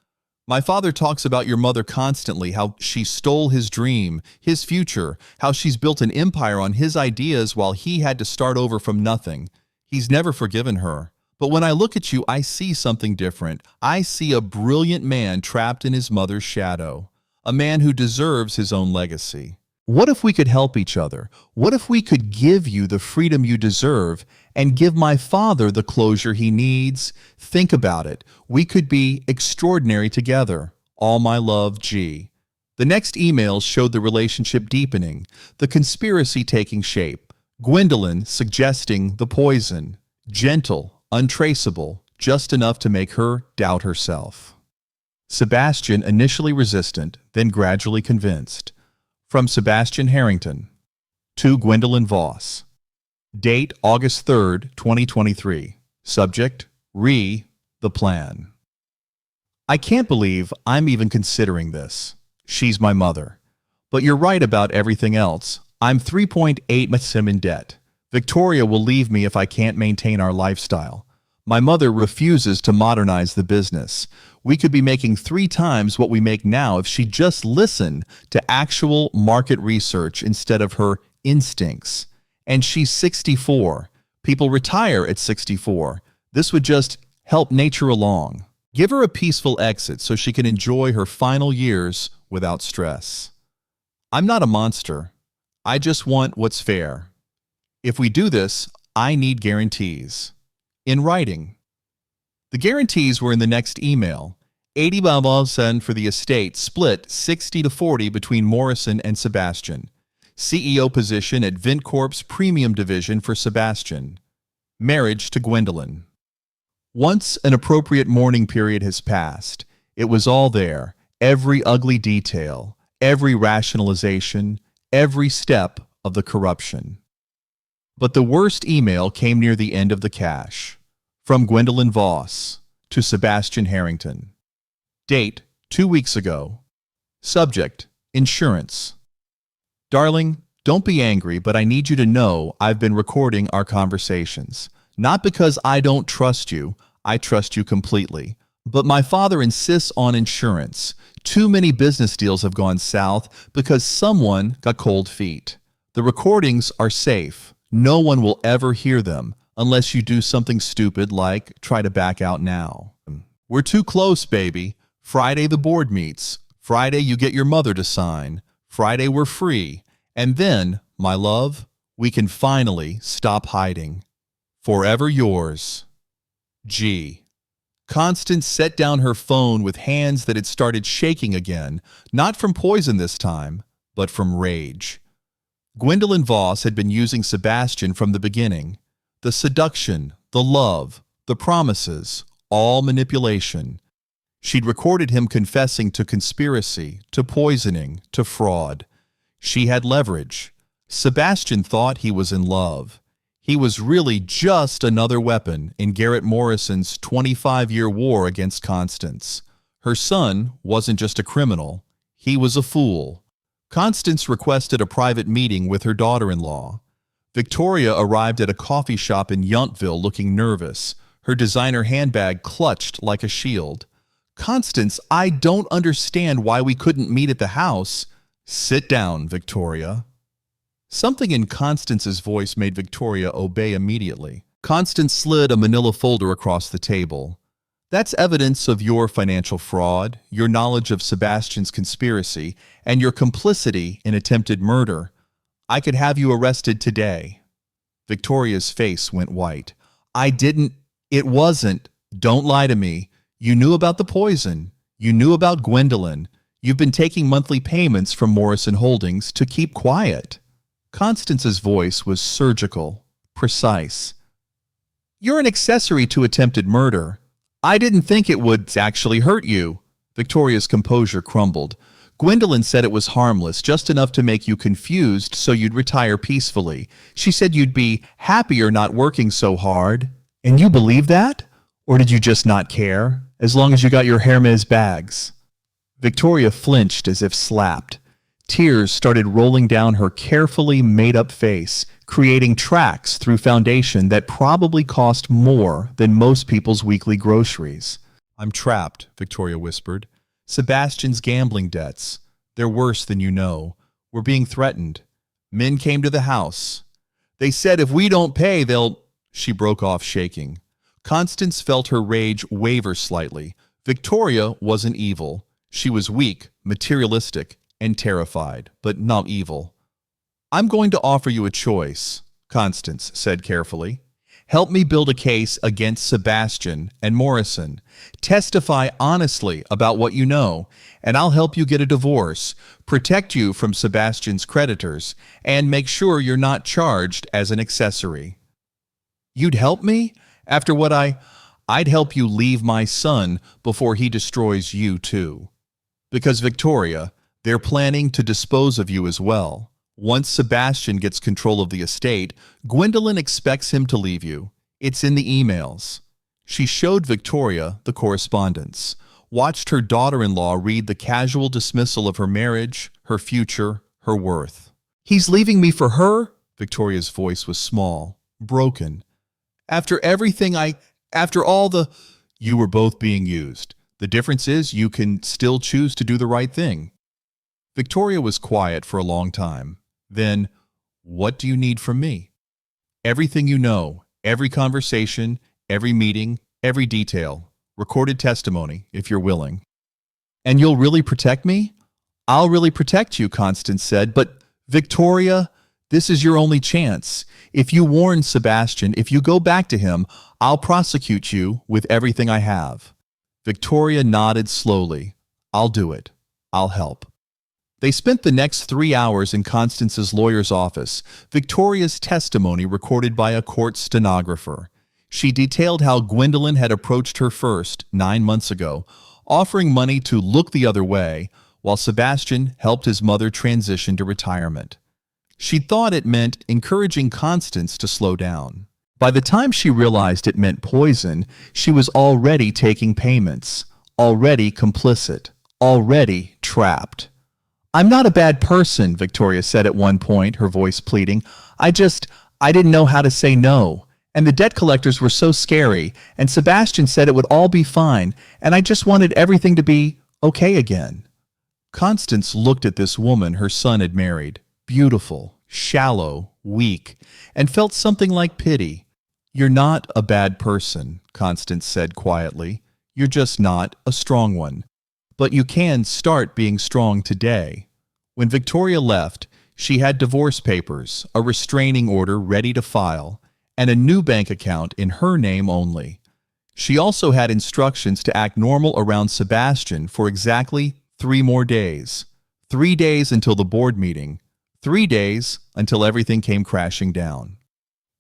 My father talks about your mother constantly, how she stole his dream, his future, how she's built an empire on his ideas while he had to start over from nothing. He's never forgiven her. But when I look at you, I see something different. I see a brilliant man trapped in his mother's shadow. A man who deserves his own legacy. What if we could help each other? What if we could give you the freedom you deserve and give my father the closure he needs? Think about it. We could be extraordinary together. All my love, G." The next emails showed the relationship deepening, the conspiracy taking shape. Gwendolyn suggesting the poison. Gentle, untraceable, just enough to make her doubt herself. Sebastian initially resistant, then gradually convinced. From Sebastian Harrington to Gwendolyn Voss. Date August 3, 2023. Subject, the plan. I can't believe I'm even considering this. She's my mother. But you're right about everything else. I'm 3.8 million in debt. Victoria will leave me if I can't maintain our lifestyle. My mother refuses to modernize the business. We could be making 3 times what we make now if she just listened to actual market research instead of her instincts. And she's 64. People retire at 64. This would just help nature along. Give her a peaceful exit so she can enjoy her final years without stress. I'm not a monster. I just want what's fair. If we do this, I need guarantees. In writing. The guarantees were in the next email. 80% for the estate, split 60-40 between Morrison and Sebastian. CEO position at VintCorp's premium division for Sebastian. Marriage to Gwendolyn. Once an appropriate mourning period has passed, it was all there, every ugly detail, every rationalization, every step of the corruption. But the worst email came near the end of the cache. From Gwendolyn Voss to Sebastian Harrington. Date, 2 weeks ago. Subject, insurance. Darling, don't be angry, but I need you to know I've been recording our conversations. Not because I don't trust you, I trust you completely. But my father insists on insurance. Too many business deals have gone south because someone got cold feet. The recordings are safe. No one will ever hear them unless you do something stupid like try to back out now. We're too close, baby. Friday the board meets. Friday you get your mother to sign. Friday we're free. And then, my love, we can finally stop hiding. Forever yours, G. Constance set down her phone with hands that had started shaking again, not from poison this time, but from rage. Gwendolyn Voss had been using Sebastian from the beginning. The seduction, the love, the promises, all manipulation. She'd recorded him confessing to conspiracy, to poisoning, to fraud. She had leverage. Sebastian thought he was in love. He was really just another weapon in Garrett Morrison's 25-year war against Constance. Her son wasn't just a criminal. He was a fool. Constance requested a private meeting with her daughter-in-law. Victoria arrived at a coffee shop in Yountville looking nervous, her designer handbag clutched like a shield. Constance, I don't understand why we couldn't meet at the house. Sit down, Victoria. Something in Constance's voice made Victoria obey immediately. Constance slid a manila folder across the table. That's evidence of your financial fraud, your knowledge of Sebastian's conspiracy, and your complicity in attempted murder. I could have you arrested today. Victoria's face went white. I didn't. It wasn't. Don't lie to me. You knew about the poison. You knew about Gwendolyn. You've been taking monthly payments from Morrison Holdings to keep quiet. Constance's voice was surgical, precise. You're an accessory to attempted murder. I didn't think it would actually hurt you. Victoria's composure crumbled. Gwendolyn said it was harmless, just enough to make you confused so you'd retire peacefully. She said you'd be happier not working so hard. And you believe that? Or did you just not care, as long as you got your Hermes bags? Victoria flinched as if slapped. Tears started rolling down her carefully made-up face, creating tracks through foundation that probably cost more than most people's weekly groceries. I'm trapped, Victoria whispered. Sebastian's gambling debts. They're worse than you know. We're being threatened. Men came to the house. They said if we don't pay, they'll... She broke off, shaking. Constance felt her rage waver slightly. Victoria wasn't evil. She was weak, materialistic, and terrified, but not evil. I'm going to offer you a choice, Constance said carefully. Help me build a case against Sebastian and Morrison. Testify honestly about what you know, and I'll help you get a divorce, protect you from Sebastian's creditors, and make sure you're not charged as an accessory. You'd help me? After what I'd help you leave my son before he destroys you too. Because, Victoria, they're planning to dispose of you as well. Once Sebastian gets control of the estate, Gwendolyn expects him to leave you. It's in the emails. She showed Victoria the correspondence. watched her daughter-in-law read the casual dismissal of her marriage, her future, her worth. "He's leaving me for her?" Victoria's voice was small, broken. "After everything after all the—" "You were both being used. The difference is you can still choose to do the right thing." Victoria was quiet for a long time. Then, "What do you need from me?" "Everything you know, every conversation, every meeting, every detail. Recorded testimony, if you're willing." "And you'll really protect me?" "I'll really protect you," Constance said. "But, Victoria, this is your only chance. If you warn Sebastian, if you go back to him, I'll prosecute you with everything I have." Victoria nodded slowly. "I'll do it. I'll help." They spent the next 3 hours in Constance's lawyer's office, Victoria's testimony recorded by a court stenographer. She detailed how Gwendolyn had approached her first, 9 months ago, offering money to look the other way, while Sebastian helped his mother transition to retirement. She thought it meant encouraging Constance to slow down. By the time she realized it meant poison, she was already taking payments, already complicit, already trapped. "I'm not a bad person," Victoria said at one point, her voice pleading. I didn't know how to say no. And the debt collectors were so scary, and Sebastian said it would all be fine, and I just wanted everything to be okay again." Constance looked at this woman her son had married, beautiful, shallow, weak, and felt something like pity. "You're not a bad person," Constance said quietly. "You're just not a strong one. But you can start being strong today." When Victoria left, she had divorce papers, a restraining order ready to file, and a new bank account in her name only. She also had instructions to act normal around Sebastian for exactly 3 more days. 3 days until the board meeting. 3 days until everything came crashing down.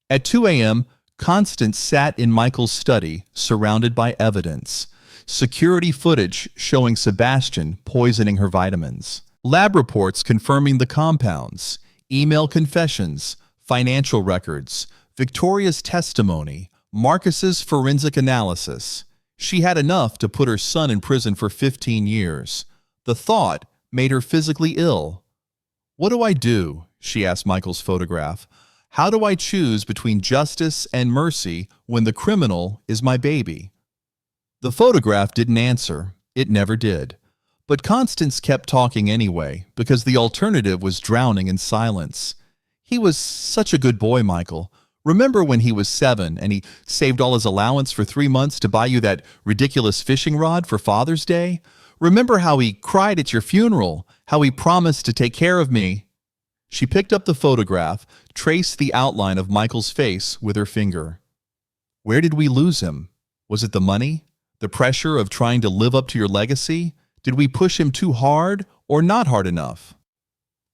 At 2 a.m., Constance sat in Michael's study, surrounded by evidence. Security footage showing Sebastian poisoning her vitamins. Lab reports confirming the compounds. Email confessions. Financial records. Victoria's testimony. Marcus's forensic analysis. She had enough to put her son in prison for 15 years. The thought made her physically ill. "What do I do?" she asked Michael's photograph. "How do I choose between justice and mercy when the criminal is my baby?" The photograph didn't answer. It never did. But Constance kept talking anyway, because the alternative was drowning in silence. "He was such a good boy, Michael. Remember when he was 7 and he saved all his allowance for 3 months to buy you that ridiculous fishing rod for Father's Day? Remember how he cried at your funeral, how he promised to take care of me?" She picked up the photograph, traced the outline of Michael's face with her finger. "Where did we lose him? Was it the money? The pressure of trying to live up to your legacy? Did we push him too hard or not hard enough?"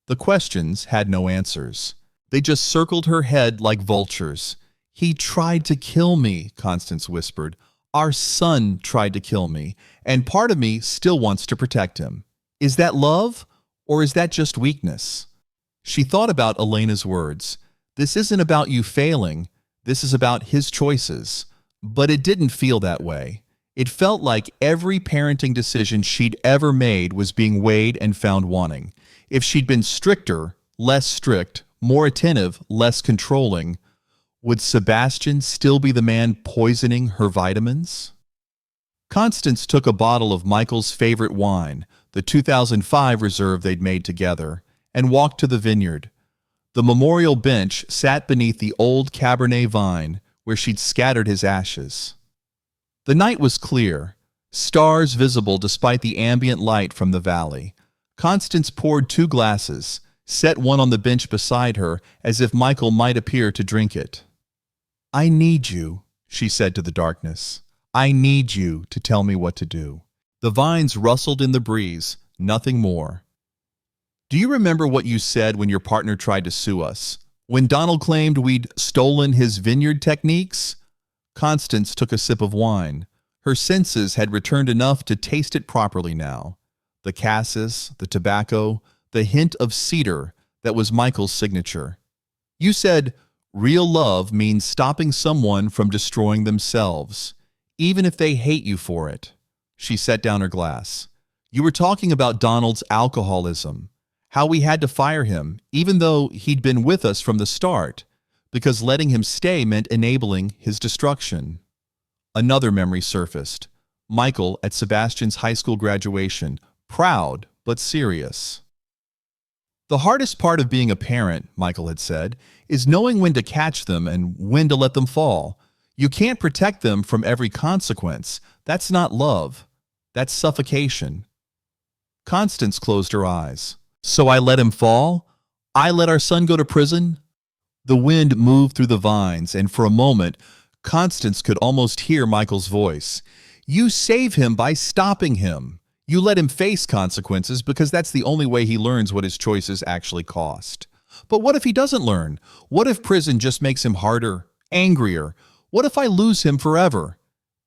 The questions had no answers. They just circled her head like vultures. "He tried to kill me," Constance whispered. "Our son tried to kill me, and part of me still wants to protect him. Is that love, or is that just weakness?" She thought about Elena's words. "This isn't about you failing. This is about his choices." But it didn't feel that way. It felt like every parenting decision she'd ever made was being weighed and found wanting. If she'd been stricter, less strict, more attentive, less controlling, would Sebastian still be the man poisoning her vitamins? Constance took a bottle of Michael's favorite wine, the 2005 reserve they'd made together, and walked to the vineyard. The memorial bench sat beneath the old Cabernet vine where she'd scattered his ashes. The night was clear, stars visible despite the ambient light from the valley. Constance poured 2 glasses, set one on the bench beside her as if Michael might appear to drink it. "I need you," she said to the darkness. "I need you to tell me what to do." The vines rustled in the breeze, nothing more. "Do you remember what you said when your partner tried to sue us? When Donald claimed we'd stolen his vineyard techniques?" Constance took a sip of wine. Her senses had returned enough to taste it properly now. The cassis, the tobacco, the hint of cedar that was Michael's signature. "You said, real love means stopping someone from destroying themselves, even if they hate you for it." She set down her glass. You were talking about Donald's alcoholism, how we had to fire him, even though he'd been with us from the start, because letting him stay meant enabling his destruction. Another memory surfaced. Michael at Sebastian's high school graduation, proud but serious. The hardest part of being a parent, Michael had said, is knowing when to catch them and when to let them fall. You can't protect them from every consequence. That's not love. That's suffocation. Constance closed her eyes. So I let him fall? I let our son go to prison? The wind moved through the vines, and for a moment, Constance could almost hear Michael's voice. You save him by stopping him. You let him face consequences because that's the only way he learns what his choices actually cost. But what if he doesn't learn? What if prison just makes him harder, angrier? What if I lose him forever?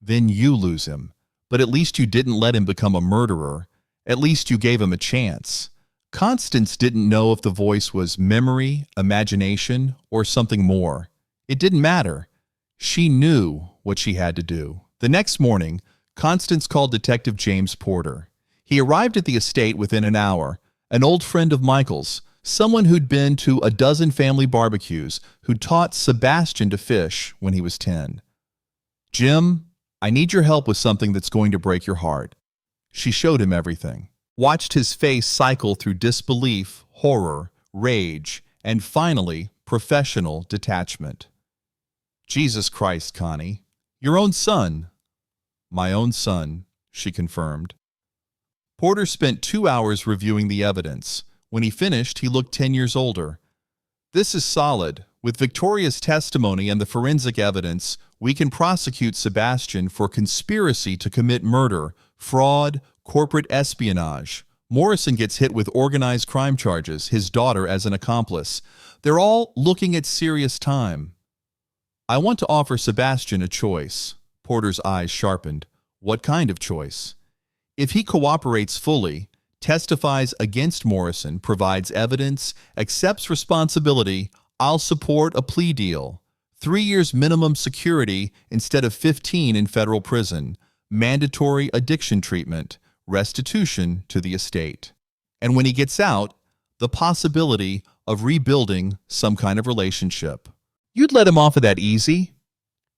Then you lose him. But at least you didn't let him become a murderer. At least you gave him a chance. Constance didn't know if the voice was memory, imagination, or something more. It didn't matter. She knew what she had to do. The next morning, Constance called Detective James Porter. He arrived at the estate within an hour, an old friend of Michael's, someone who'd been to a dozen family barbecues, who taught Sebastian to fish when he was 10. Jim, I need your help with something that's going to break your heart. She showed him everything. Watched his face cycle through disbelief, horror, rage, and finally, professional detachment. Jesus Christ, Connie. Your own son. My own son, she confirmed. Porter spent 2 hours reviewing the evidence. When he finished, he looked 10 years older. This is solid. With Victoria's testimony and the forensic evidence, we can prosecute Sebastian for conspiracy to commit murder, fraud, corporate espionage. Morrison gets hit with organized crime charges, his daughter as an accomplice. They're all looking at serious time. I want to offer Sebastian a choice. Porter's eyes sharpened. What kind of choice? If he cooperates fully, testifies against Morrison, provides evidence, accepts responsibility, I'll support a plea deal. 3 years minimum security instead of 15 in federal prison. Mandatory addiction treatment. Restitution to the estate. And when he gets out, the possibility of rebuilding some kind of relationship. You'd let him off of that easy?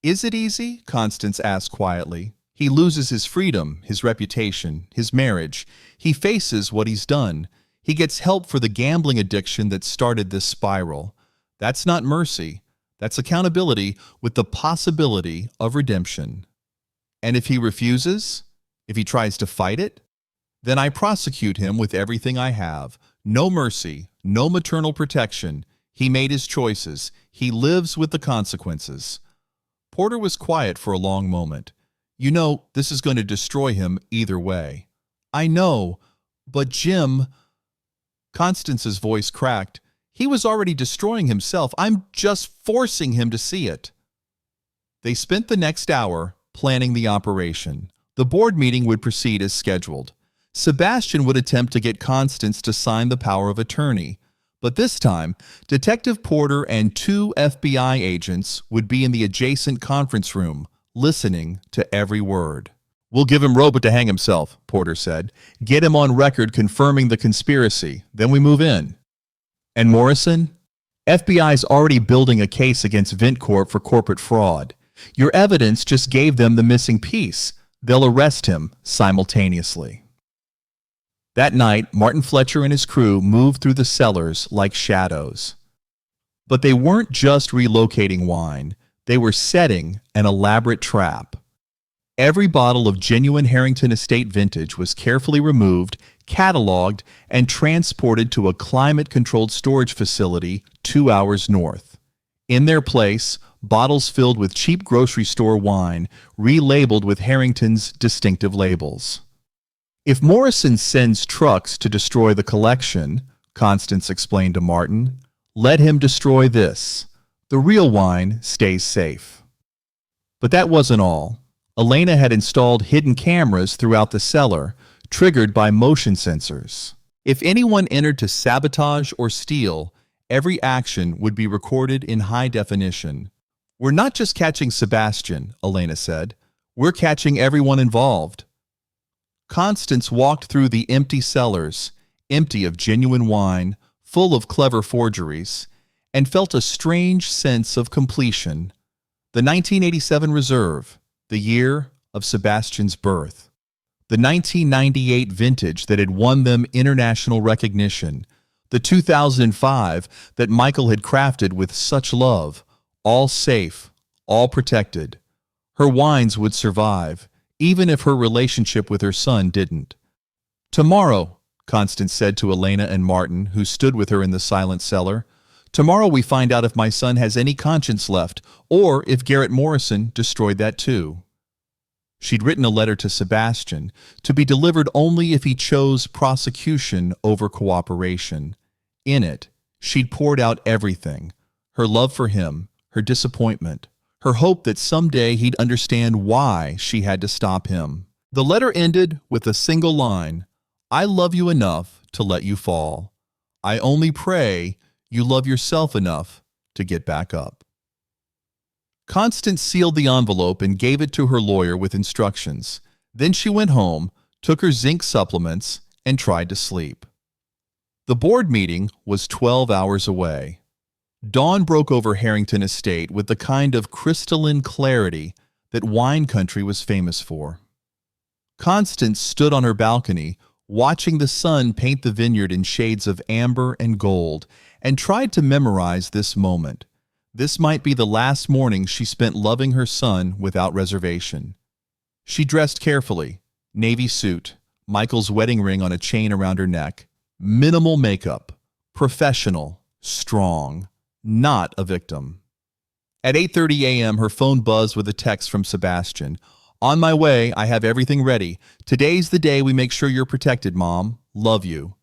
Is it easy? Constance asked quietly. He loses his freedom, his reputation, his marriage. He faces what he's done. He gets help for the gambling addiction that started this spiral. That's not mercy. That's accountability with the possibility of redemption. And if he refuses, if he tries to fight it, then I prosecute him with everything I have. No mercy, no maternal protection. He made his choices. He lives with the consequences. Porter was quiet for a long moment. You know, this is going to destroy him either way. I know, but Jim... Constance's voice cracked. He was already destroying himself. I'm just forcing him to see it. They spent the next hour planning the operation. The board meeting would proceed as scheduled. Sebastian would attempt to get Constance to sign the power of attorney. But this time, Detective Porter and 2 FBI agents would be in the adjacent conference room, listening to every word. We'll give him rope to hang himself, Porter said. Get him on record confirming the conspiracy. Then we move in. And Morrison? FBI's already building a case against VentCorp for corporate fraud. Your evidence just gave them the missing piece. They'll arrest him simultaneously. That night, Martin Fletcher and his crew moved through the cellars like shadows. But they weren't just relocating wine. They were setting an elaborate trap. Every bottle of genuine Harrington Estate vintage was carefully removed, cataloged, and transported to a climate-controlled storage facility 2 hours north. In their place, bottles filled with cheap grocery store wine, relabeled with Harrington's distinctive labels. If Morrison sends trucks to destroy the collection, Constance explained to Martin, let him destroy this. The real wine stays safe. But that wasn't all. Elena had installed hidden cameras throughout the cellar, triggered by motion sensors. If anyone entered to sabotage or steal, every action would be recorded in high definition. We're not just catching Sebastian, Elena said. We're catching everyone involved. Constance walked through the empty cellars, empty of genuine wine, full of clever forgeries, and felt a strange sense of completion. The 1987 Reserve, the year of Sebastian's birth. The 1998 vintage that had won them international recognition. The 2005 that Michael had crafted with such love, all safe, all protected. Her wines would survive, even if her relationship with her son didn't. "Tomorrow," Constance said to Elena and Martin, who stood with her in the silent cellar, "tomorrow we find out if my son has any conscience left, or if Garrett Morrison destroyed that too." She'd written a letter to Sebastian, to be delivered only if he chose prosecution over cooperation. In it, she'd poured out everything, her love for him, her disappointment, her hope that someday he'd understand why she had to stop him. The letter ended with a single line, "I love you enough to let you fall. I only pray you love yourself enough to get back up." Constance sealed the envelope and gave it to her lawyer with instructions. Then she went home, took her zinc supplements, and tried to sleep. The board meeting was 12 hours away. Dawn broke over Harrington Estate with the kind of crystalline clarity that wine country was famous for. Constance stood on her balcony, watching the sun paint the vineyard in shades of amber and gold, and tried to memorize this moment. This might be the last morning she spent loving her son without reservation. She dressed carefully, navy suit, Michael's wedding ring on a chain around her neck, minimal makeup, professional, strong, not a victim. At 8:30 a.m., her phone buzzed with a text from Sebastian. "On my way, I have everything ready. Today's the day we make sure you're protected, Mom. Love you."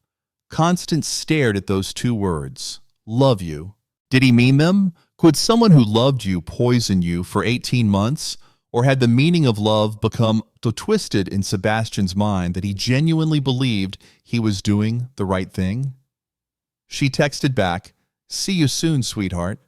Constance stared at those two words. Love you. Did he mean them? Could someone who loved you poison you for 18 months? Or had the meaning of love become so twisted in Sebastian's mind that he genuinely believed he was doing the right thing? She texted back, "See you soon, sweetheart."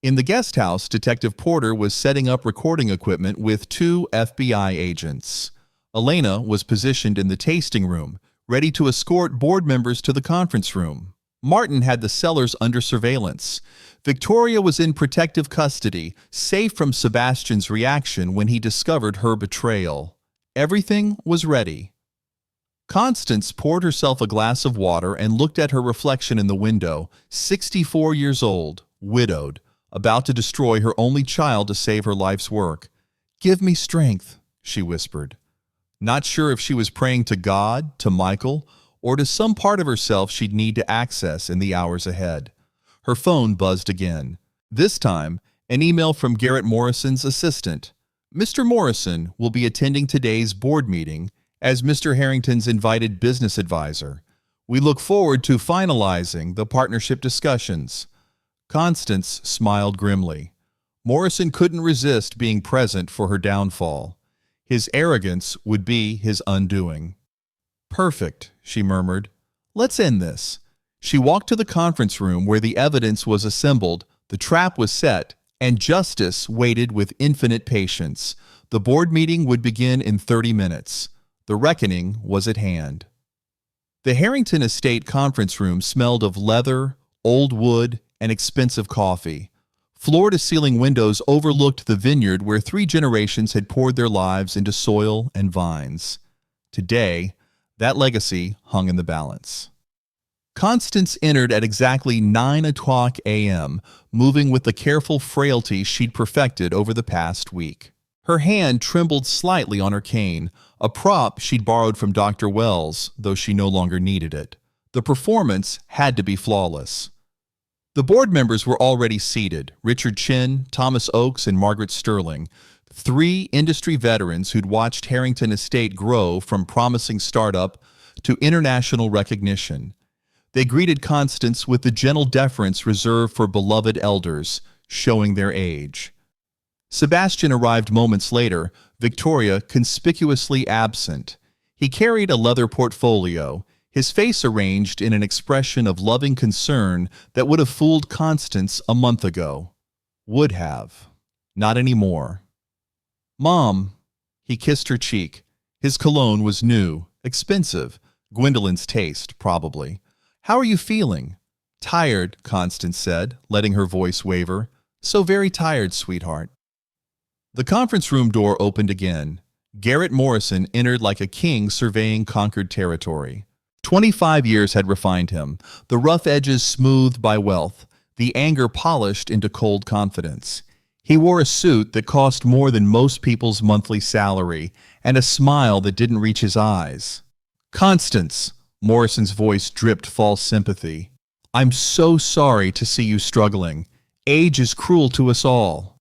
In the guest house, Detective Porter was setting up recording equipment with 2 FBI agents. Elena was positioned in the tasting room, ready to escort board members to the conference room. Martin had the cellars under surveillance. Victoria was in protective custody, safe from Sebastian's reaction when he discovered her betrayal. Everything was ready. Constance poured herself a glass of water and looked at her reflection in the window, 64 years old, widowed, about to destroy her only child to save her life's work. "Give me strength," she whispered. Not sure if she was praying to God, to Michael, or to some part of herself she'd need to access in the hours ahead. Her phone buzzed again. This time, an email from Garrett Morrison's assistant. "Mr. Morrison will be attending today's board meeting as Mr. Harrington's invited business advisor. We look forward to finalizing the partnership discussions." Constance smiled grimly. Morrison couldn't resist being present for her downfall. His arrogance would be his undoing. "Perfect," she murmured. "Let's end this." She walked to the conference room where the evidence was assembled, the trap was set, and justice waited with infinite patience. The board meeting would begin in 30 minutes. The reckoning was at hand. The Harrington Estate conference room smelled of leather, old wood, and expensive coffee. Floor-to-ceiling windows overlooked the vineyard where 3 generations had poured their lives into soil and vines. Today, that legacy hung in the balance. Constance entered at exactly 9 o'clock a.m., moving with the careful frailty she'd perfected over the past week. Her hand trembled slightly on her cane, a prop she'd borrowed from Dr. Wells, though she no longer needed it. The performance had to be flawless. The board members were already seated, Richard Chin, Thomas Oakes, and Margaret Sterling, 3 industry veterans who'd watched Harrington Estate grow from promising startup to international recognition. They greeted Constance with the gentle deference reserved for beloved elders, showing their age. Sebastian arrived moments later, Victoria conspicuously absent. He carried a leather portfolio, his face arranged in an expression of loving concern that would have fooled Constance a month ago. Would have. Not anymore. "Mom," he kissed her cheek. His cologne was new, expensive, Gwendolyn's taste, probably. "How are you feeling?" "Tired," Constance said, letting her voice waver. "So very tired, sweetheart." The conference room door opened again. Garrett Morrison entered like a king surveying conquered territory. 25 years had refined him, the rough edges smoothed by wealth, the anger polished into cold confidence. He wore a suit that cost more than most people's monthly salary, and a smile that didn't reach his eyes. "Constance," Morrison's voice dripped false sympathy. "I'm so sorry to see you struggling. Age is cruel to us all."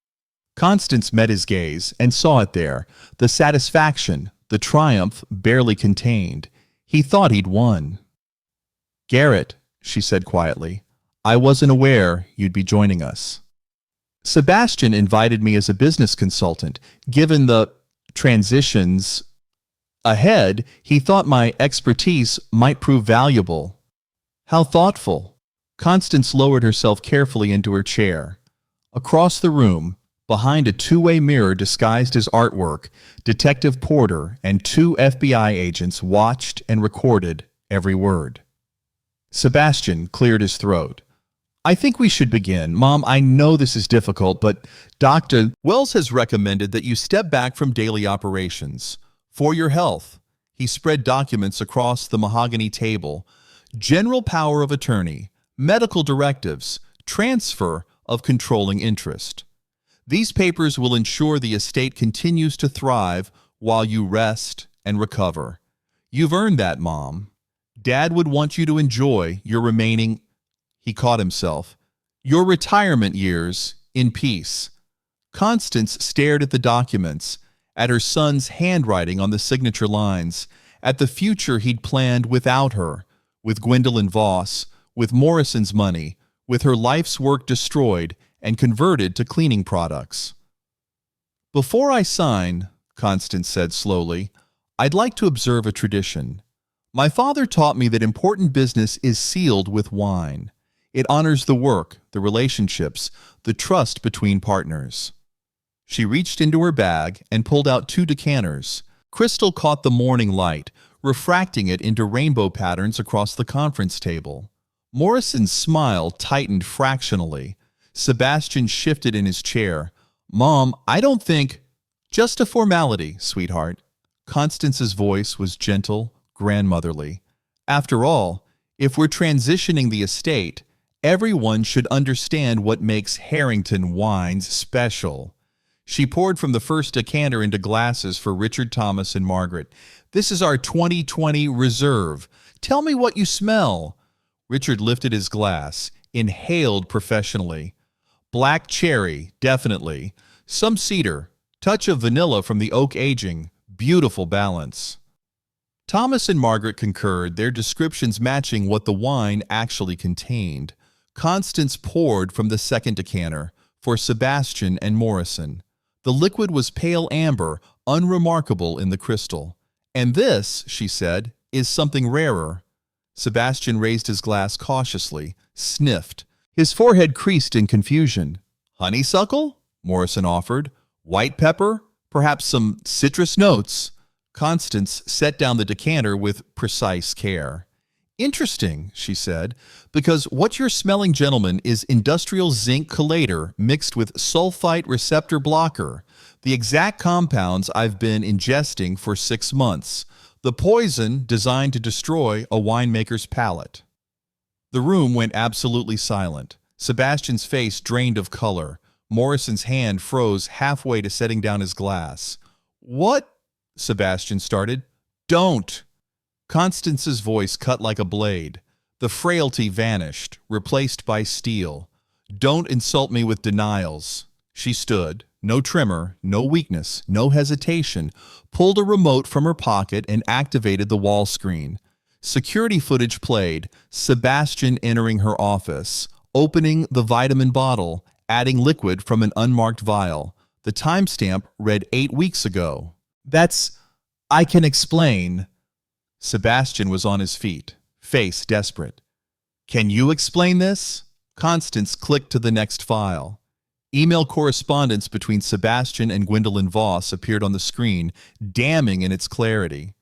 Constance met his gaze and saw it there, the satisfaction, the triumph barely contained. He thought he'd won. "Garrett," she said quietly, "I wasn't aware you'd be joining us. Sebastian invited me as a business consultant. Given the transitions ahead, he thought my expertise might prove valuable." "How thoughtful." Constance lowered herself carefully into her chair. Across the room, behind a two-way mirror disguised as artwork, Detective Porter and 2 FBI agents watched and recorded every word. Sebastian cleared his throat. "I think we should begin. Mom, I know this is difficult, but Dr. Wells has recommended that you step back from daily operations. For your health." He spread documents across the mahogany table. "General power of attorney, medical directives, transfer of controlling interest. These papers will ensure the estate continues to thrive while you rest and recover. You've earned that, Mom. Dad would want you to enjoy your remaining," he caught himself, "your retirement years in peace." Constance stared at the documents, at her son's handwriting on the signature lines, at the future he'd planned without her, with Gwendolyn Voss, with Morrison's money, with her life's work destroyed and converted to cleaning products. "Before I sign," Constance said slowly, "I'd like to observe a tradition. My father taught me that important business is sealed with wine. It honors the work, the relationships, the trust between partners." She reached into her bag and pulled out 2 decanters. Crystal caught the morning light, refracting it into rainbow patterns across the conference table. Morrison's smile tightened fractionally. Sebastian shifted in his chair. "Mom, I don't think—" "Just a formality, sweetheart." Constance's voice was gentle, grandmotherly. "After all, if we're transitioning the estate, everyone should understand what makes Harrington wines special." She poured from the first decanter into glasses for Richard, Thomas, and Margaret. "This is our 2020 reserve. Tell me what you smell." Richard lifted his glass, inhaled professionally. "Black cherry, definitely. Some cedar. Touch of vanilla from the oak aging. Beautiful balance." Thomas and Margaret concurred, their descriptions matching what the wine actually contained. Constance poured from the second decanter, for Sebastian and Morrison. The liquid was pale amber, unremarkable in the crystal. "And this," she said, "is something rarer." Sebastian raised his glass cautiously, sniffed. His forehead creased in confusion. "Honeysuckle?" Morrison offered. "White pepper? Perhaps some citrus notes?" Constance set down the decanter with precise care. "Interesting," she said, "because what you're smelling, gentlemen, is industrial zinc chelator mixed with sulfite receptor blocker, the exact compounds I've been ingesting for 6 months, the poison designed to destroy a winemaker's palate." The room went absolutely silent. Sebastian's face drained of color. Morrison's hand froze halfway to setting down his glass. "What?" Sebastian started. "Don't!" Constance's voice cut like a blade. The frailty vanished, replaced by steel. "Don't insult me with denials." She stood, no tremor, no weakness, no hesitation, pulled a remote from her pocket and activated the wall screen. Security footage played, Sebastian entering her office, opening the vitamin bottle, adding liquid from an unmarked vial. The timestamp read 8 weeks ago. I can explain." Sebastian was on his feet, face desperate. "Can you explain this?" Constance clicked to the next file. Email correspondence between Sebastian and Gwendolyn Voss appeared on the screen, damning in its clarity.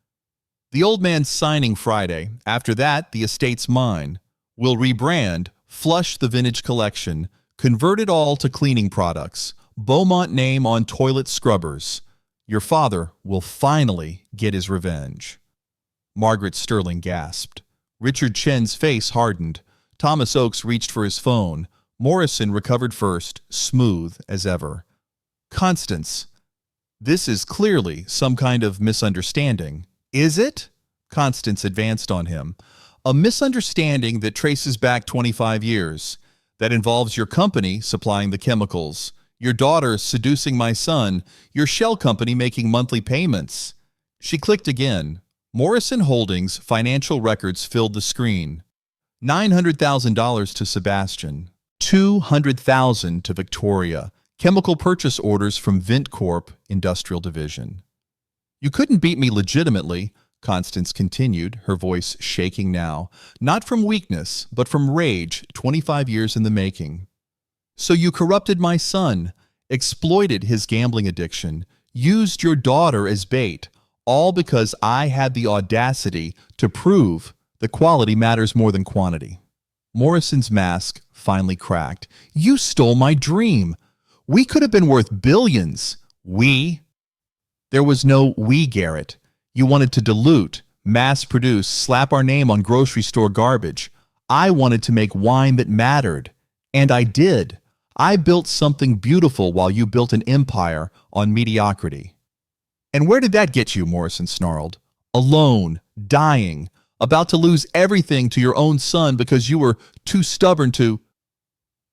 The old man's signing Friday. After that, the estate's mine. We'll rebrand, flush the vintage collection, convert it all to cleaning products, Beaumont name on toilet scrubbers. Your father will finally get his revenge. Margaret Sterling gasped. Richard Chen's face hardened. Thomas Oakes reached for his phone. Morrison recovered first, smooth as ever. Constance, this is clearly some kind of misunderstanding. Is it? Constance advanced on him. A misunderstanding that traces back 25 years. That involves your company supplying the chemicals, your daughter seducing my son, your shell company making monthly payments. She clicked again. Morrison Holdings' financial records filled the screen. $900,000 to Sebastian. $200,000 to Victoria. Chemical purchase orders from Vint Corp. Industrial Division. You couldn't beat me legitimately, Constance continued, her voice shaking now. Not from weakness, but from rage, 25 years in the making. So you corrupted my son, exploited his gambling addiction, used your daughter as bait, all because I had the audacity to prove that quality matters more than quantity. Morrison's mask finally cracked. You stole my dream. We could have been worth billions. We? There was no we, Garrett. You wanted to dilute, mass-produce, slap our name on grocery store garbage. I wanted to make wine that mattered. And I did. I built something beautiful while you built an empire on mediocrity. And where did that get you, Morrison snarled. Alone, dying, about to lose everything to your own son because you were too stubborn to...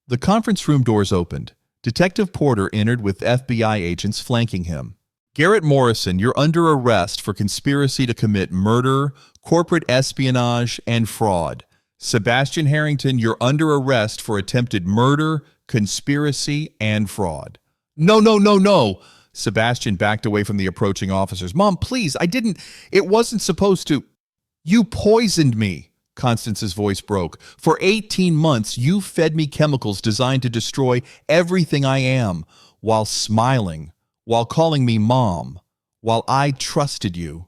The conference room doors opened. Detective Porter entered with FBI agents flanking him. Garrett Morrison, you're under arrest for conspiracy to commit murder, corporate espionage, and fraud. Sebastian Harrington, you're under arrest for attempted murder, conspiracy, and fraud. No, no, no, no. Sebastian backed away from the approaching officers. Mom, please, it wasn't supposed to. You poisoned me. Constance's voice broke. For 18 months, you fed me chemicals designed to destroy everything I am, while smiling, while calling me Mom, while I trusted you.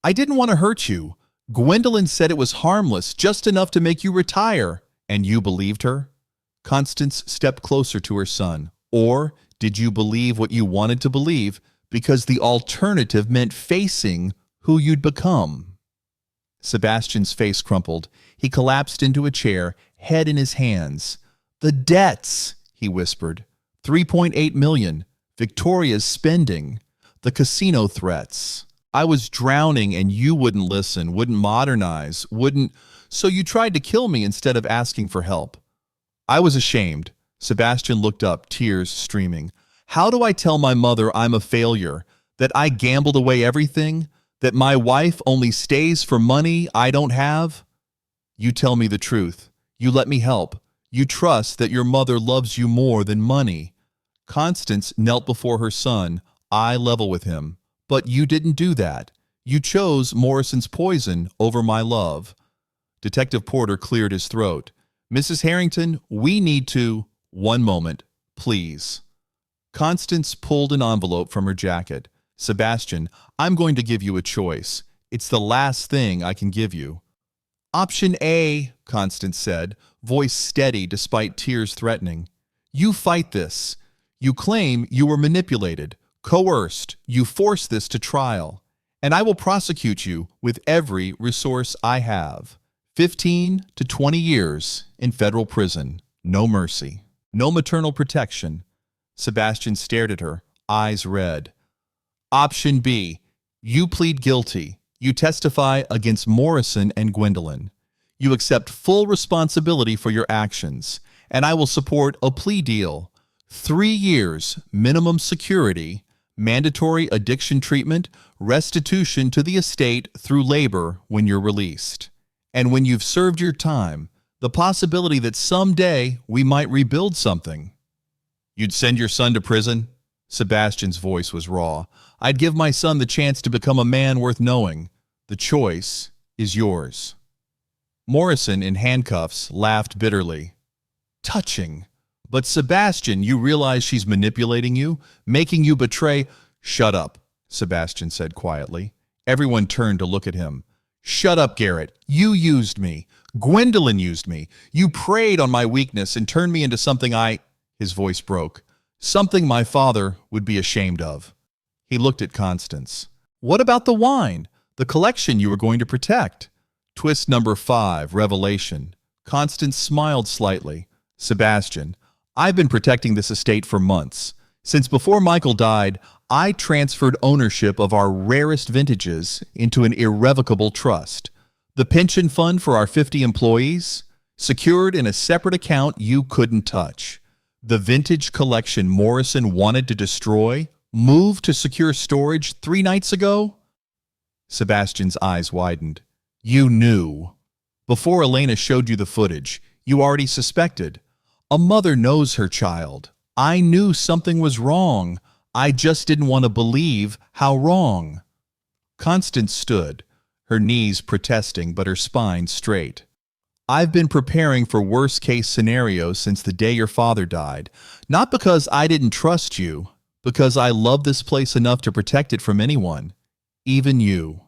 I didn't want to hurt you. Gwendolyn said it was harmless, just enough to make you retire. And you believed her? Constance stepped closer to her son. Or did you believe what you wanted to believe because the alternative meant facing who you'd become? Sebastian's face crumpled. He collapsed into a chair, head in his hands. The debts, he whispered. 3.8 million. Victoria's spending. The casino threats. I was drowning and you wouldn't listen, wouldn't modernize, so you tried to kill me instead of asking for help. I was ashamed. Sebastian looked up, tears streaming. How do I tell my mother I'm a failure? That I gambled away everything? That my wife only stays for money I don't have? You tell me the truth. You let me help. You trust that your mother loves you more than money. Constance knelt before her son, eye level with him. But you didn't do that. You chose Morrison's poison over my love. Detective Porter cleared his throat. Mrs. Harrington, we need to... One moment, please. Constance pulled an envelope from her jacket. Sebastian, I'm going to give you a choice. It's the last thing I can give you. Option A, Constance said, voice steady despite tears threatening. You fight this. You claim you were manipulated, coerced. You forced this to trial. And I will prosecute you with every resource I have. 15 to 20 years in federal prison. No mercy. No maternal protection. Sebastian stared at her, eyes red. Option B. You plead guilty. You testify against Morrison and Gwendolyn. You accept full responsibility for your actions, and I will support a plea deal. 3 years, minimum security, mandatory addiction treatment, restitution to the estate through labor when you're released. And when you've served your time, the possibility that someday we might rebuild something. You'd send your son to prison? Sebastian's voice was raw. I'd give my son the chance to become a man worth knowing. The choice is yours. Morrison, in handcuffs, laughed bitterly. Touching. But Sebastian, you realize she's manipulating you, making you betray. Shut up, Sebastian said quietly. Everyone turned to look at him. Shut up, Garrett. You used me. Gwendolyn used me. You preyed on my weakness and turned me into something His voice broke. Something my father would be ashamed of. He looked at Constance. What about the wine? The collection you were going to protect? Twist number 5, revelation. Constance smiled slightly. Sebastian, I've been protecting this estate for months. Since before Michael died, I transferred ownership of our rarest vintages into an irrevocable trust. The pension fund for our 50 employees, secured in a separate account you couldn't touch. The vintage collection Morrison wanted to destroy, moved to secure storage 3 nights ago? Sebastian's eyes widened. You knew. Before Elena showed you the footage, you already suspected. A mother knows her child. I knew something was wrong. I just didn't want to believe how wrong. Constance stood, her knees protesting but her spine straight. I've been preparing for worst-case scenarios since the day your father died, not because I didn't trust you, because I love this place enough to protect it from anyone, even you.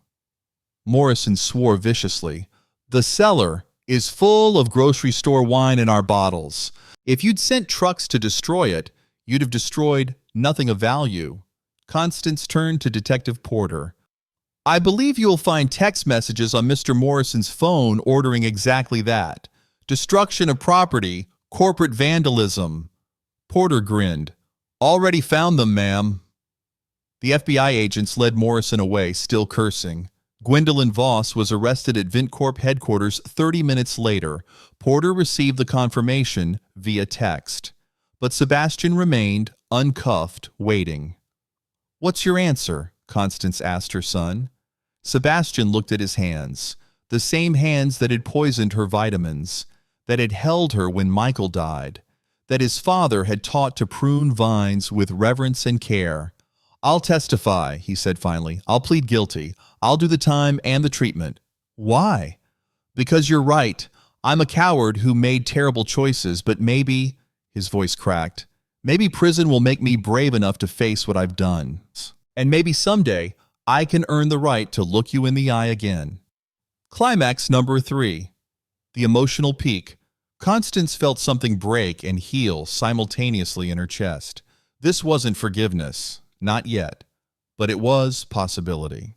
Morrison swore viciously. The cellar is full of grocery store wine in our bottles. If you'd sent trucks to destroy it, you'd have destroyed nothing of value. Constance turned to Detective Porter. I believe you'll find text messages on Mr. Morrison's phone ordering exactly that. Destruction of property, corporate vandalism. Porter grinned. Already found them, ma'am. The FBI agents led Morrison away, still cursing. Gwendolyn Voss was arrested at VintCorp headquarters 30 minutes later. Porter received the confirmation via text. But Sebastian remained, uncuffed, waiting. What's your answer? Constance asked her son. Sebastian looked at his hands, the same hands that had poisoned her vitamins, that had held her when Michael died, that his father had taught to prune vines with reverence and care. I'll testify, he said finally. I'll plead guilty. I'll do the time and the treatment. Why? Because you're right. I'm a coward who made terrible choices, but maybe, his voice cracked, maybe prison will make me brave enough to face what I've done. And maybe someday, I can earn the right to look you in the eye again. Climax number 3. The emotional peak. Constance felt something break and heal simultaneously in her chest. This wasn't forgiveness, not yet, but it was possibility.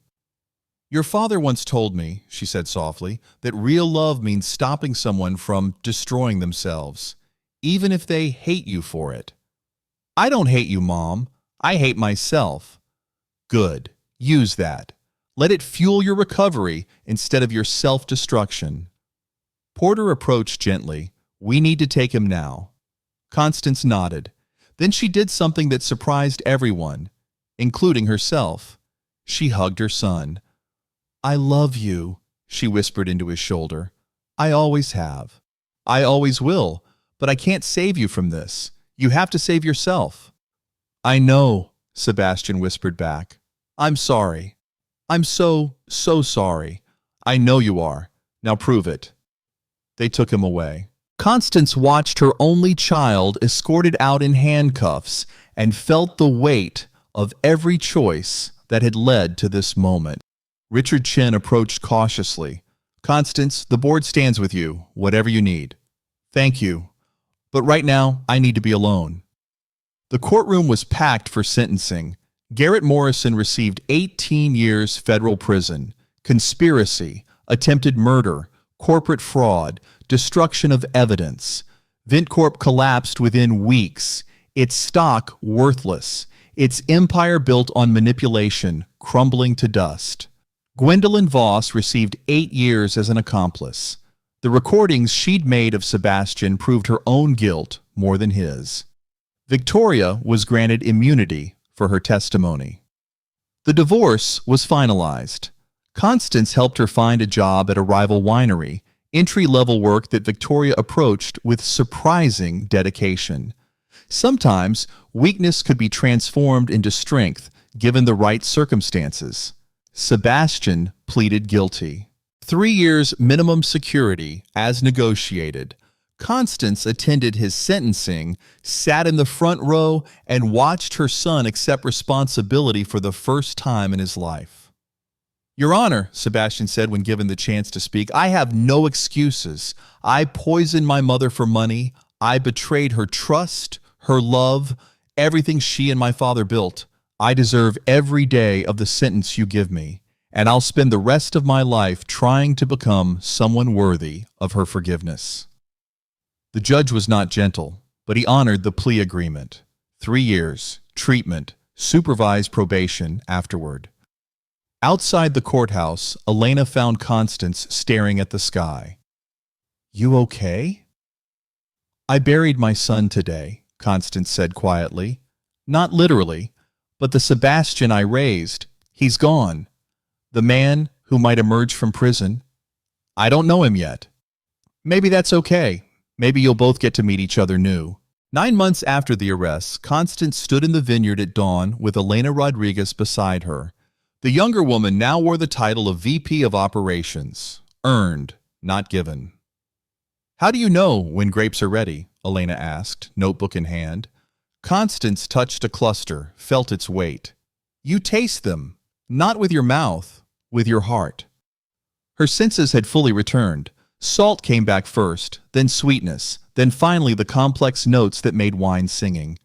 Your father once told me, she said softly, that real love means stopping someone from destroying themselves, even if they hate you for it. I don't hate you, Mom. I hate myself. Good. Use that. Let it fuel your recovery instead of your self-destruction. Porter approached gently. We need to take him now. Constance nodded. Then she did something that surprised everyone, including herself. She hugged her son. I love you, she whispered into his shoulder. I always have. I always will, but I can't save you from this. You have to save yourself. I know, Sebastian whispered back. I'm sorry. I'm so sorry. I know you are. Now prove it. They took him away. Constance watched her only child escorted out in handcuffs and felt the weight of every choice that had led to this moment. Richard Chen approached cautiously. Constance, the board stands with you, whatever you need. Thank you. But right now, I need to be alone. The courtroom was packed for sentencing. Garrett Morrison received 18 years federal prison, conspiracy, attempted murder, corporate fraud, destruction of evidence. VintCorp collapsed within weeks, its stock worthless, its empire built on manipulation crumbling to dust. Gwendolyn Voss received 8 years as an accomplice. The recordings she'd made of Sebastian proved her own guilt more than his. Victoria was granted immunity for her testimony. The divorce was finalized. Constance helped her find a job at a rival winery, entry-level work that Victoria approached with surprising dedication. Sometimes, weakness could be transformed into strength given the right circumstances. Sebastian pleaded guilty. 3 years minimum security as negotiated. Constance attended his sentencing, sat in the front row, and watched her son accept responsibility for the first time in his life. "Your Honor," Sebastian said when given the chance to speak, "I have no excuses. I poisoned my mother for money. I betrayed her trust, her love, everything she and my father built. I deserve every day of the sentence you give me, and I'll spend the rest of my life trying to become someone worthy of her forgiveness." The judge was not gentle, but he honored the plea agreement. 3 years, treatment, supervised probation afterward. Outside the courthouse, Elena found Constance staring at the sky. "You okay?" "I buried my son today," Constance said quietly. "Not literally, but the Sebastian I raised, he's gone. The man who might emerge from prison, I don't know him yet. Maybe that's okay. Maybe you'll both get to meet each other new." 9 months after the arrests, Constance stood in the vineyard at dawn with Elena Rodriguez beside her. The younger woman now wore the title of VP of Operations, earned, not given. "How do you know when grapes are ready?" Elena asked, notebook in hand. Constance touched a cluster, felt its weight. "You taste them, not with your mouth, with your heart." Her senses had fully returned. Salt came back first, then sweetness, then finally the complex notes that made wine singing.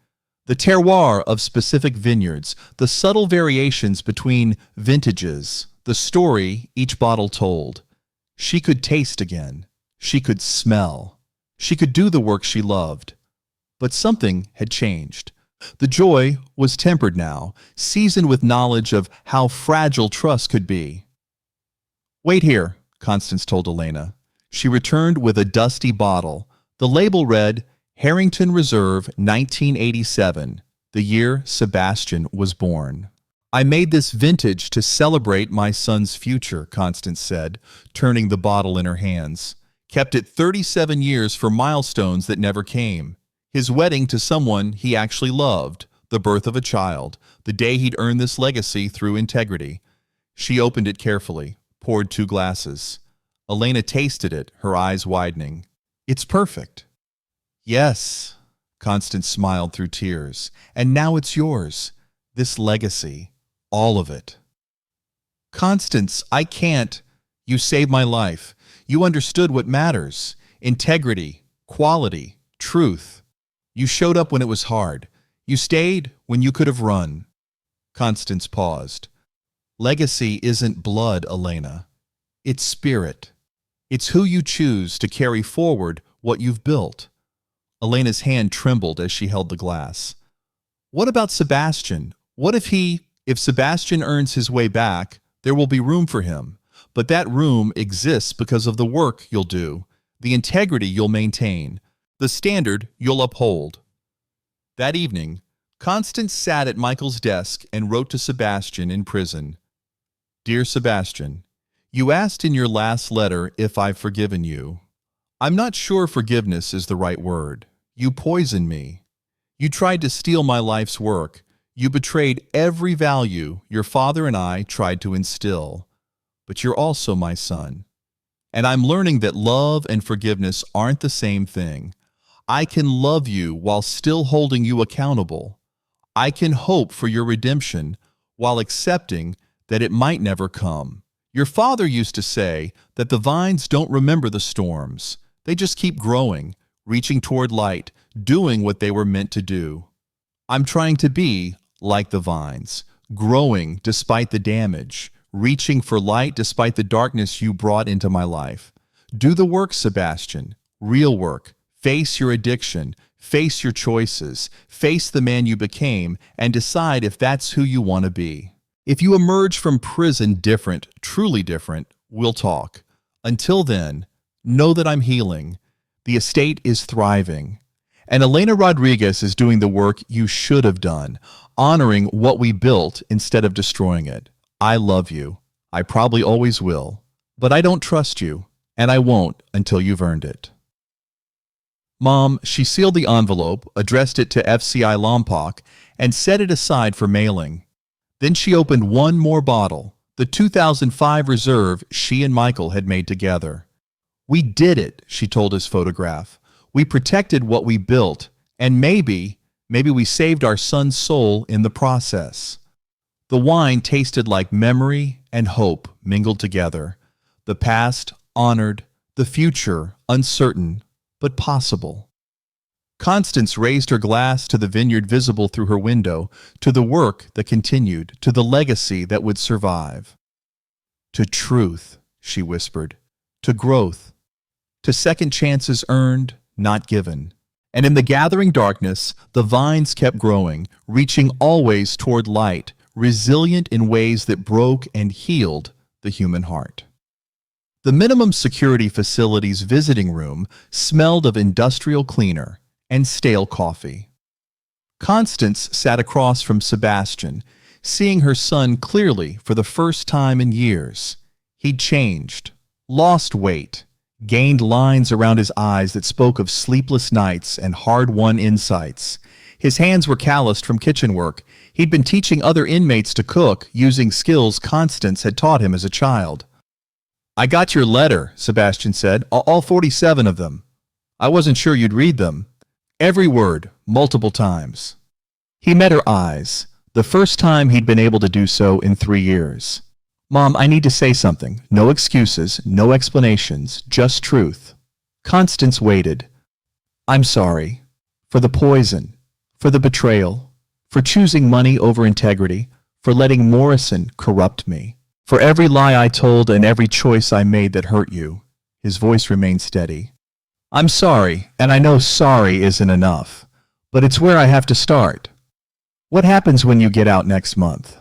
The terroir of specific vineyards, the subtle variations between vintages, the story each bottle told. She could taste again. She could smell. She could do the work she loved. But something had changed. The joy was tempered now, seasoned with knowledge of how fragile trust could be. "Wait here," Constance told Elena. She returned with a dusty bottle. The label read, "Harrington Reserve, 1987, the year Sebastian was born." "I made this vintage to celebrate my son's future," Constance said, turning the bottle in her hands. "Kept it 37 years for milestones that never came. His wedding to someone he actually loved, the birth of a child, the day he'd earned this legacy through integrity." She opened it carefully, poured 2 glasses. Elena tasted it, her eyes widening. "It's perfect." "Yes," Constance smiled through tears. "And now it's yours. This legacy. All of it." "Constance, I can't. You saved my life. You understood what matters. Integrity, quality, truth. You showed up when it was hard. You stayed when you could have run." Constance paused. "Legacy isn't blood, Elena. It's spirit. It's who you choose to carry forward what you've built." Elena's hand trembled as she held the glass. "What about Sebastian? What if Sebastian earns his way back, there will be room for him. But that room exists because of the work you'll do, the integrity you'll maintain, the standard you'll uphold." That evening, Constance sat at Michael's desk and wrote to Sebastian in prison. "Dear Sebastian, you asked in your last letter if I've forgiven you. I'm not sure forgiveness is the right word. You poisoned me. You tried to steal my life's work. You betrayed every value your father and I tried to instill. But you're also my son. And I'm learning that love and forgiveness aren't the same thing. I can love you while still holding you accountable. I can hope for your redemption while accepting that it might never come. Your father used to say that the vines don't remember the storms. They just keep growing, reaching toward light, doing what they were meant to do. I'm trying to be like the vines, growing despite the damage, reaching for light despite the darkness you brought into my life. Do the work, Sebastian, real work. Face your addiction, face your choices, face the man you became, and decide if that's who you want to be. If you emerge from prison different, truly different, we'll talk. Until then, know that I'm healing. The estate is thriving. And Elena Rodriguez is doing the work you should have done, honoring what we built instead of destroying it. I love you. I probably always will. But I don't trust you, and I won't until you've earned it. Mom, she sealed the envelope, addressed it to FCI Lompoc, and set it aside for mailing. Then she opened one more bottle, the 2005 reserve she and Michael had made together. "We did it," she told his photograph. We protected what we built, and maybe we saved our son's soul in the process. The wine tasted like memory and hope mingled together. The past honored, the future uncertain, but possible. Constance raised her glass to the vineyard visible through her window, to the work that continued, to the legacy that would survive. To truth, she whispered, to growth, to second chances earned, not given. And in the gathering darkness, the vines kept growing, reaching always toward light, resilient in ways that broke and healed the human heart. The minimum security facility's visiting room smelled of industrial cleaner and stale coffee. Constance sat across from Sebastian, seeing her son clearly for the first time in years. He'd changed, lost weight, gained lines around his eyes that spoke of sleepless nights and hard-won insights. His hands were calloused from kitchen work. He'd been teaching other inmates to cook using skills Constance had taught him as a child. "I got your letter," Sebastian said, "all 47 of them. I wasn't sure you'd read them." Every word, multiple times. He met her eyes, the first time he'd been able to do so in 3 years. "Mom, I need to say something. No excuses, no explanations, just truth." Constance waited. "I'm sorry. For the poison, for the betrayal, for choosing money over integrity, for letting Morrison corrupt me, for every lie I told and every choice I made that hurt you." His voice remained steady. "I'm sorry, and I know sorry isn't enough, but it's where I have to start. What happens when you get out next month?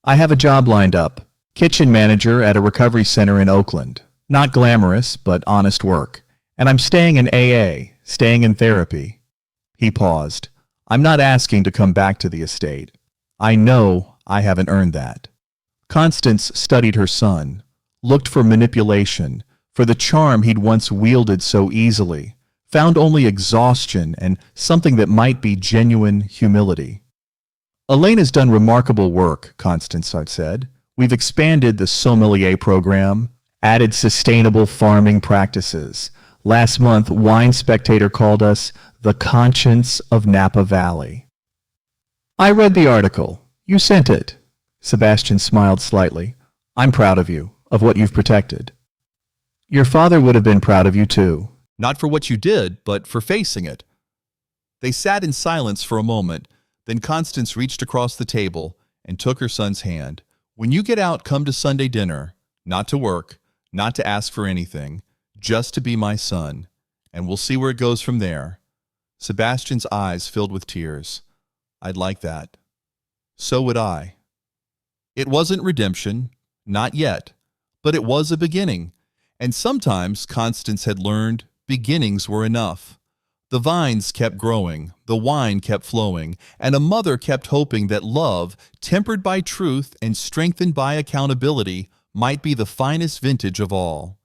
I have a job lined up, kitchen manager at a recovery center in Oakland. Not glamorous, but honest work. And I'm staying in AA, staying in therapy." He paused. "I'm not asking to come back to the estate. I know I haven't earned that." Constance studied her son, looked for manipulation, for the charm he'd once wielded so easily, found only exhaustion and something that might be genuine humility. "Elena's done remarkable work," Constance had said. "We've expanded the sommelier program, added sustainable farming practices. Last month, Wine Spectator called us the conscience of Napa Valley." "I read the article. You sent it." Sebastian smiled slightly. "I'm proud of you, of what you've protected." "Your father would have been proud of you too." Not for what you did, but for facing it. They sat in silence for a moment, then Constance reached across the table and took her son's hand. "When you get out, come to Sunday dinner, not to work, not to ask for anything, just to be my son, and we'll see where it goes from there." Sebastian's eyes filled with tears. "I'd like that." "So would I." It wasn't redemption, not yet, but it was a beginning. And sometimes, Constance had learned, beginnings were enough. The vines kept growing, the wine kept flowing, and a mother kept hoping that love, tempered by truth and strengthened by accountability, might be the finest vintage of all.